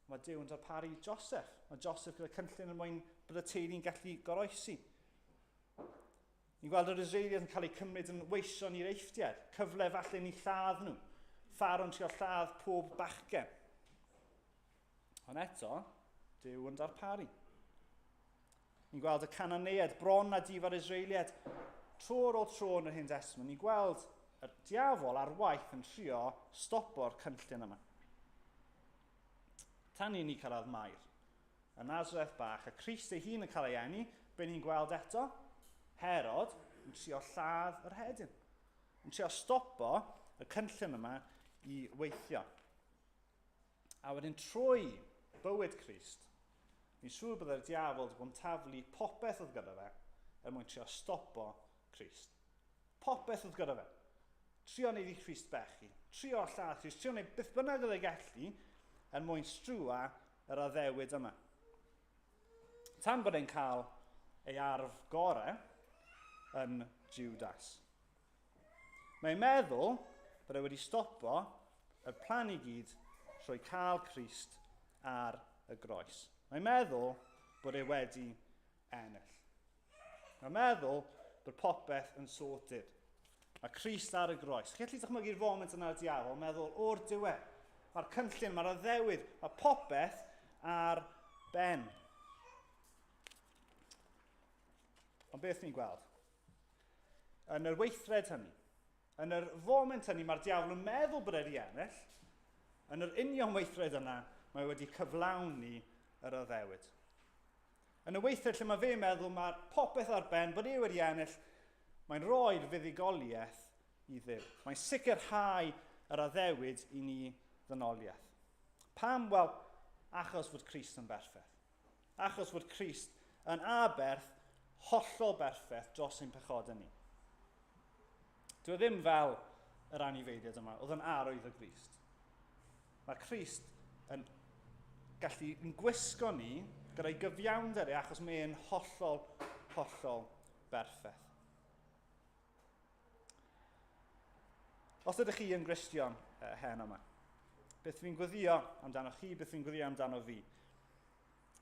Mae Duw yn darparu Joseph. Mae Joseph gyda cynllun yn mwyn bod y teulu'n gallu goroesi. Ni'n gweld yr Israeliad yn cael eu cymryd yn weision i'r eithriad, cyfle falle ni lladd nhw. Pharao'n trio lladd pob bachgen. Ond eto, Dyw yn darparu. Ni'n gweld y Cananeaid bron a difar Israeliad tro ar ôl tro yn yr Hen Testament. Ni'n gweld y diafol ar waith yn trio stopo'r cynllun yma. Tan i ni cyrraedd Mair, y Nasreth bach, a Crist ei hun yn cael ei eni, be ni'n gweld eto, Herod yn trio lladd yr hedyn. Yn trio stopo y cynllun yma i weithio. A wedyn trwy bywyd Crist, ni'n siŵr byddai'r diafol wedi bod yn taflu popeth oedd gyda fe mwyn trio stopo Crist. Popeth oedd gyda fe. Trio wneud i Crist bechu. Trio lladd Crist. Trio wneud beth bynnag oedd ei gallu mwyn strwa yr addewid yma. Tan bod e'n cael ei arf gorau yn Judas. Mae'n meddwl bod e wedi stopo y plan i gyd trwy cael Crist ar y groes. Mae'n meddwl bod e wedi ennill. Mae'n meddwl bod popeth yn sorted. Mae Crist ar y groes. Chi'n gallu dychmygu'r foment yna'r diafol, meddwl o'r diwedd. Mae'r cynllun, mae'r addewid, mae popeth ar ben. Ond beth ni'n gweld? Yn yr weithred hynny, yn yr foment hynny, mae'r diafol yn meddwl bod wedi ennill. Yn yr union weithred yna, mae wedi cyflawni yr addewid. Yn y weithred lle mae fe'n meddwl mae'r popeth ar ben, bod e wedi ennill, mae'n rhoi'r fuddugoliaeth i Dduw. Mae'n sicrhau yr addewid i ni ddynoliaeth. Pam? Wel, achos fod Crist yn berffaith. Achos fod Crist yn aberth hollol berffaith dros ein pechodau ni. Dwi ddim fel yr anifeiliaid yma, oedd yn arwydd o Grist. Mae Crist yn gallu yn gwisgo ni gyda'i gyfiawnder achos mae'n hollol berffaith. Os ydych chi yn Gristion hen yma, beth fi'n gweddio amdano chi, beth fi'n gweddio amdano fi,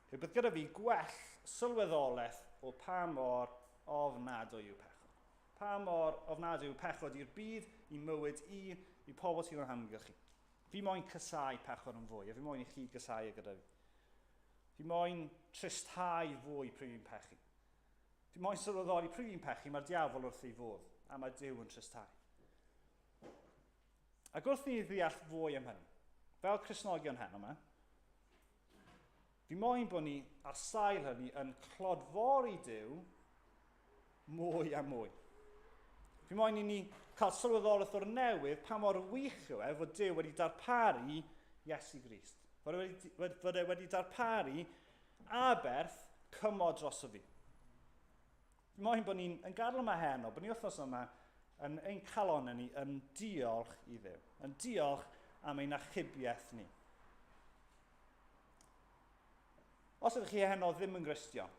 yw bydd gyda fi gwell sylweddolaeth o pa mor ofnadwy yw pechod. Pa mor ofnadwy yw pechod i'r byd, i mywyd, i pobl sydd yn hamgylch chi. Fi moyn cysau pechod yn fwy, a fi moyn i chi gysau gyda fi. Fi moyn tristau fwy pryd fi'n pechu. Fi moyn sylweddoli pryd fi'n pechu, mae'r diafol wrth ei fodd, a mae Duw yn tristau. Ac wrth ni ddeall fwy am hynny, fel Cristnogion hen yma, fi moyn bod ni ar sail hynny yn clodfori Duw mwy a mwy. Fi moyn i ni cael sylweddolaeth o'r newydd pa mor wych yw fod Duw wedi darparu Iesu Grist. Fod e wedi darparu aberth cymod dros fi. Fi moyn bod ni'n gadael yma heno, bod ni wythnos yma yn ein calon ni yn diolch i Dduw. Yn diolch am ein achubiaeth ni. Os ydych chi heno ddim yn Gristion,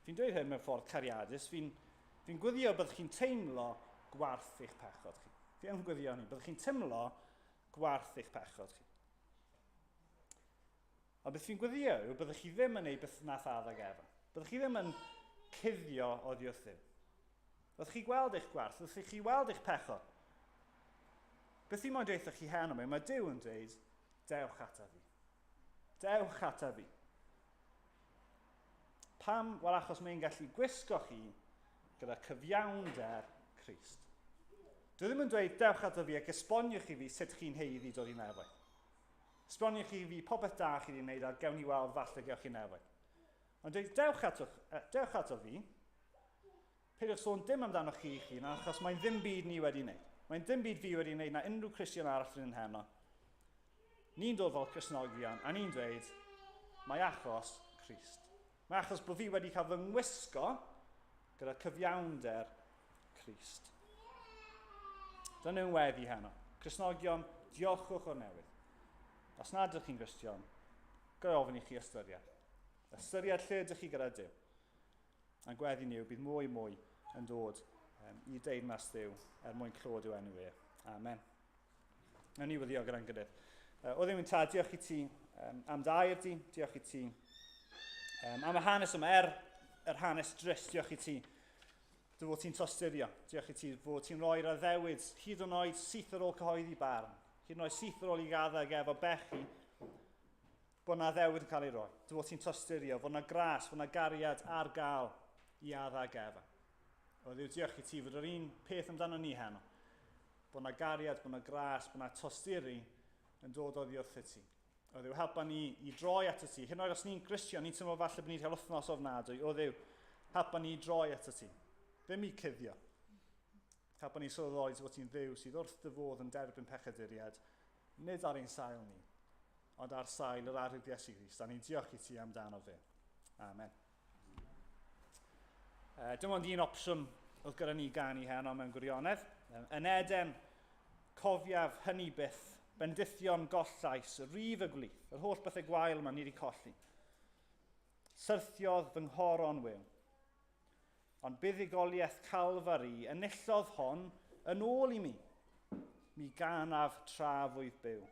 fi'n dweud hyn mewn ffordd cariadus, fi'n gweddio byddwch chi'n teimlo gwarth eich pechod chi. Fi yn gweddio ni, byddwch chi'n teimlo gwarth eich pechod chi. A beth fi'n gweddio yw byddwch chi ddim yn gwneud beth nath addag Efa. Byddwch chi ddim yn cuddio oddi wrth Dduw. Byddwch chi gweld eich gwarth, byddwch chi weld eich pechod. Beth fi'n moyn dweud chi heno mae Duw yn dweud, dewch ata fi. Dewch ata fi. Pam? Wel, achos mae'n gallu gwisgo chi gyda cyfiawnder Crist. Dwi ddim yn dweud dewch ata fi ac esboniwch chi fi sut chi'n heiddi dod i nefoedd. Esboniwch chi fi popeth da chi wedi wneud a gewn ni weld falle gewch chi nefoedd. Ond dweud dewch ato fi, peidiwch sôn dim amdano chi chi, achos mae'n ddim byd ni wedi wneud. Mae'n ddim byd fi wedi wneud na unrhyw Cristion arall yn heno. Ni'n dod fel Cristnogion a ni'n dweud mae achos Crist. Mae achos bod fi wedi cael fy ngwisgo gyda cyfiawnder Crist. Dyna yw'n weddi heno. Cristnogion, diolchwch o'r newydd. Os nad ydych chi'n Gristion, gai ofyn i chi ystyried. Ystyried lle ydych chi gyda Duw. A'n gweddi ni yw bydd mwy yn dod i deyrnas Duw mwyn clod yw enw e. Amen. Nawn ni weddio gyda'n gydydd. O ddim yn ta, diolch i ti am dair di, diolch i ti am y hanes yma, yr hanes drist, diolch i ti dy fod ti'n tosturio, diolch i ti fod ti'n rhoi'r addewid hyd yn oed syth ar ôl cyhoeddi barn, hyd yn oed syth ar ôl i gaddau efo bechu, bod na ddewyd yn cael ei roi, dy fod ti'n tostyrio, fod na gras, fod na gariad ar gael i addau gefa. O Dduw, diolch i ti fod yr un peth amdano ni heno. Bod na gariad, bod na gras, bod na tosturi yn dod oddi wrth ti. O Dduw, helpa ni i droi at ti. Hyn oed os ni'n Gristion, ni'n teimlo falle bod ni'n cael wythnos ofnadwy. O Dduw, helpa ni i droi at ti. Ddim i cuddio. Helpa ni sylweddoli bod ti'n dduw sydd wrth dy fodd yn derbyn pechaduriad, nid ar ein sail ni, ond ar sail yr arwydd Iesu Grist. A ni'n diolch i ti amdano fe. Amen. Dim ond un opsiwn oedd gyda ni gan i heno mewn gwirionedd. Yn Eden, cofiaf hynny byth, bendithion gollais, y rif y gwlith, yr holl bethau gwael yma ni wedi colli. Syrthiodd fy nghoron wyw. Ond buddigoliaeth Calfari, enillodd hon yn ôl i mi. Mi ganaf trafwydd byw.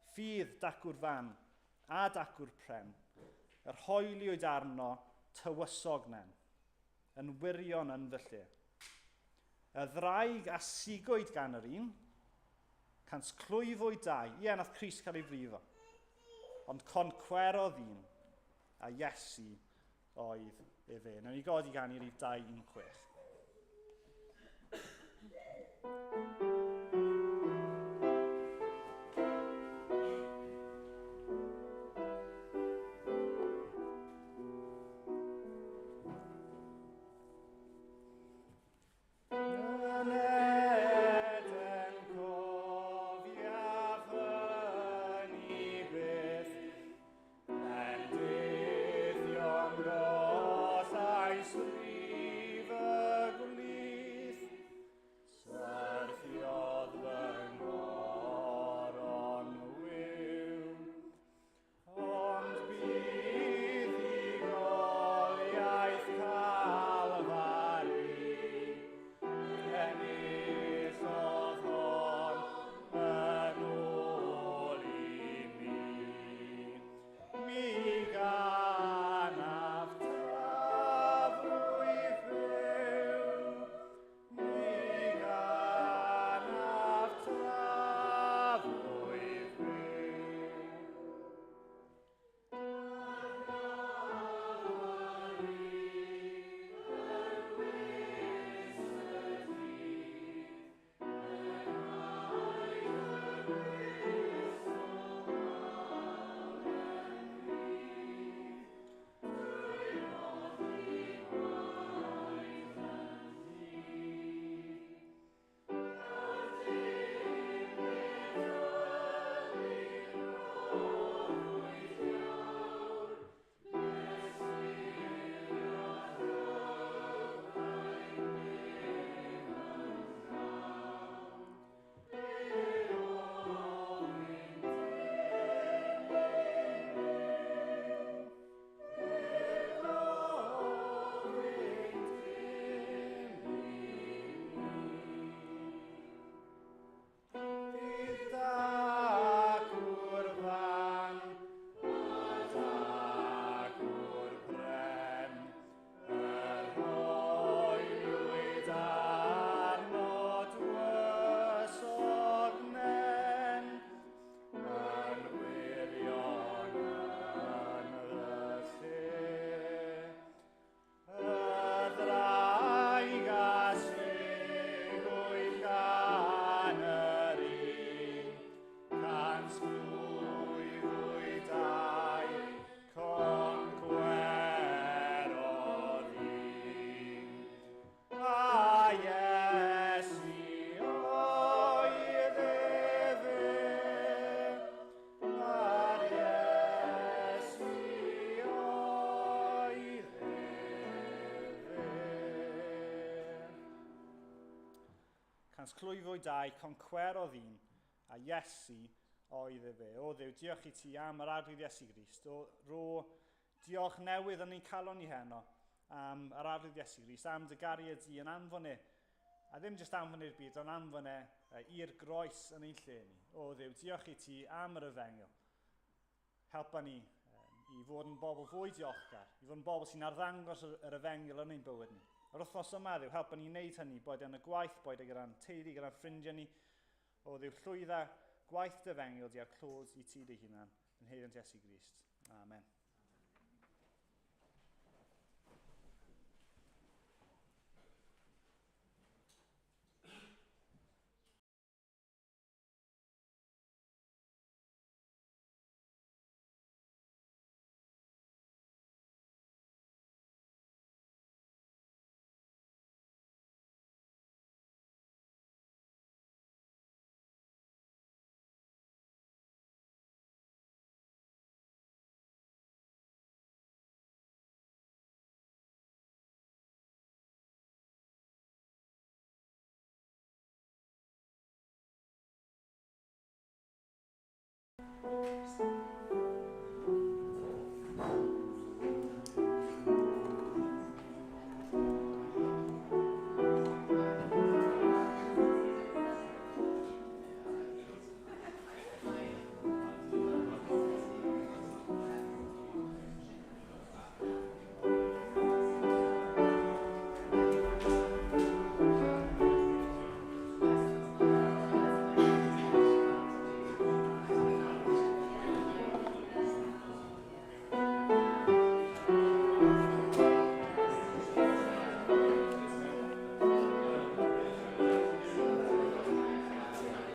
Ffydd dacwr fan a dacwr pren, yr hoeliwyd arno tywysog nen, yn wirion yn fy lle. Y ddraig a sigwyd gan yr un, cans clwyfwyd dau, ie, nath Crist cael ei frifo, ond concwerodd un, a Iesu oedd e fe. Nawn ni godi gan i rif 2:16. Cans clwyfwyd dau, concwerodd un, a Iesu oedd e fe. O Dduw, diolch i ti am yr arwydd Iesu Grist. O ro, diolch newydd yn ein calon ni heno am yr arwydd Iesu Grist, am dy gariad di yn anfon e, a ddim jyst anfon i'r byd, ond anfon e i'r groes yn ein lle ni. O Dduw, diolch i ti am yr efengil. Helpa ni i fod yn bobl fwy diolchgar, i fod yn bobl sy'n arddangos yr efengil yn ein bywyd ni. Yr wythnos yma, Dduw, helpa ni wneud hynny, boed yn y gwaith, boed gyda'n teulu, gyda'n ffrindiau ni. O Dduw, llwydda gwaith dy efengil di ar clod i ti dy hunan. Yn heidiant Iesu Grist. Amen. Thank you.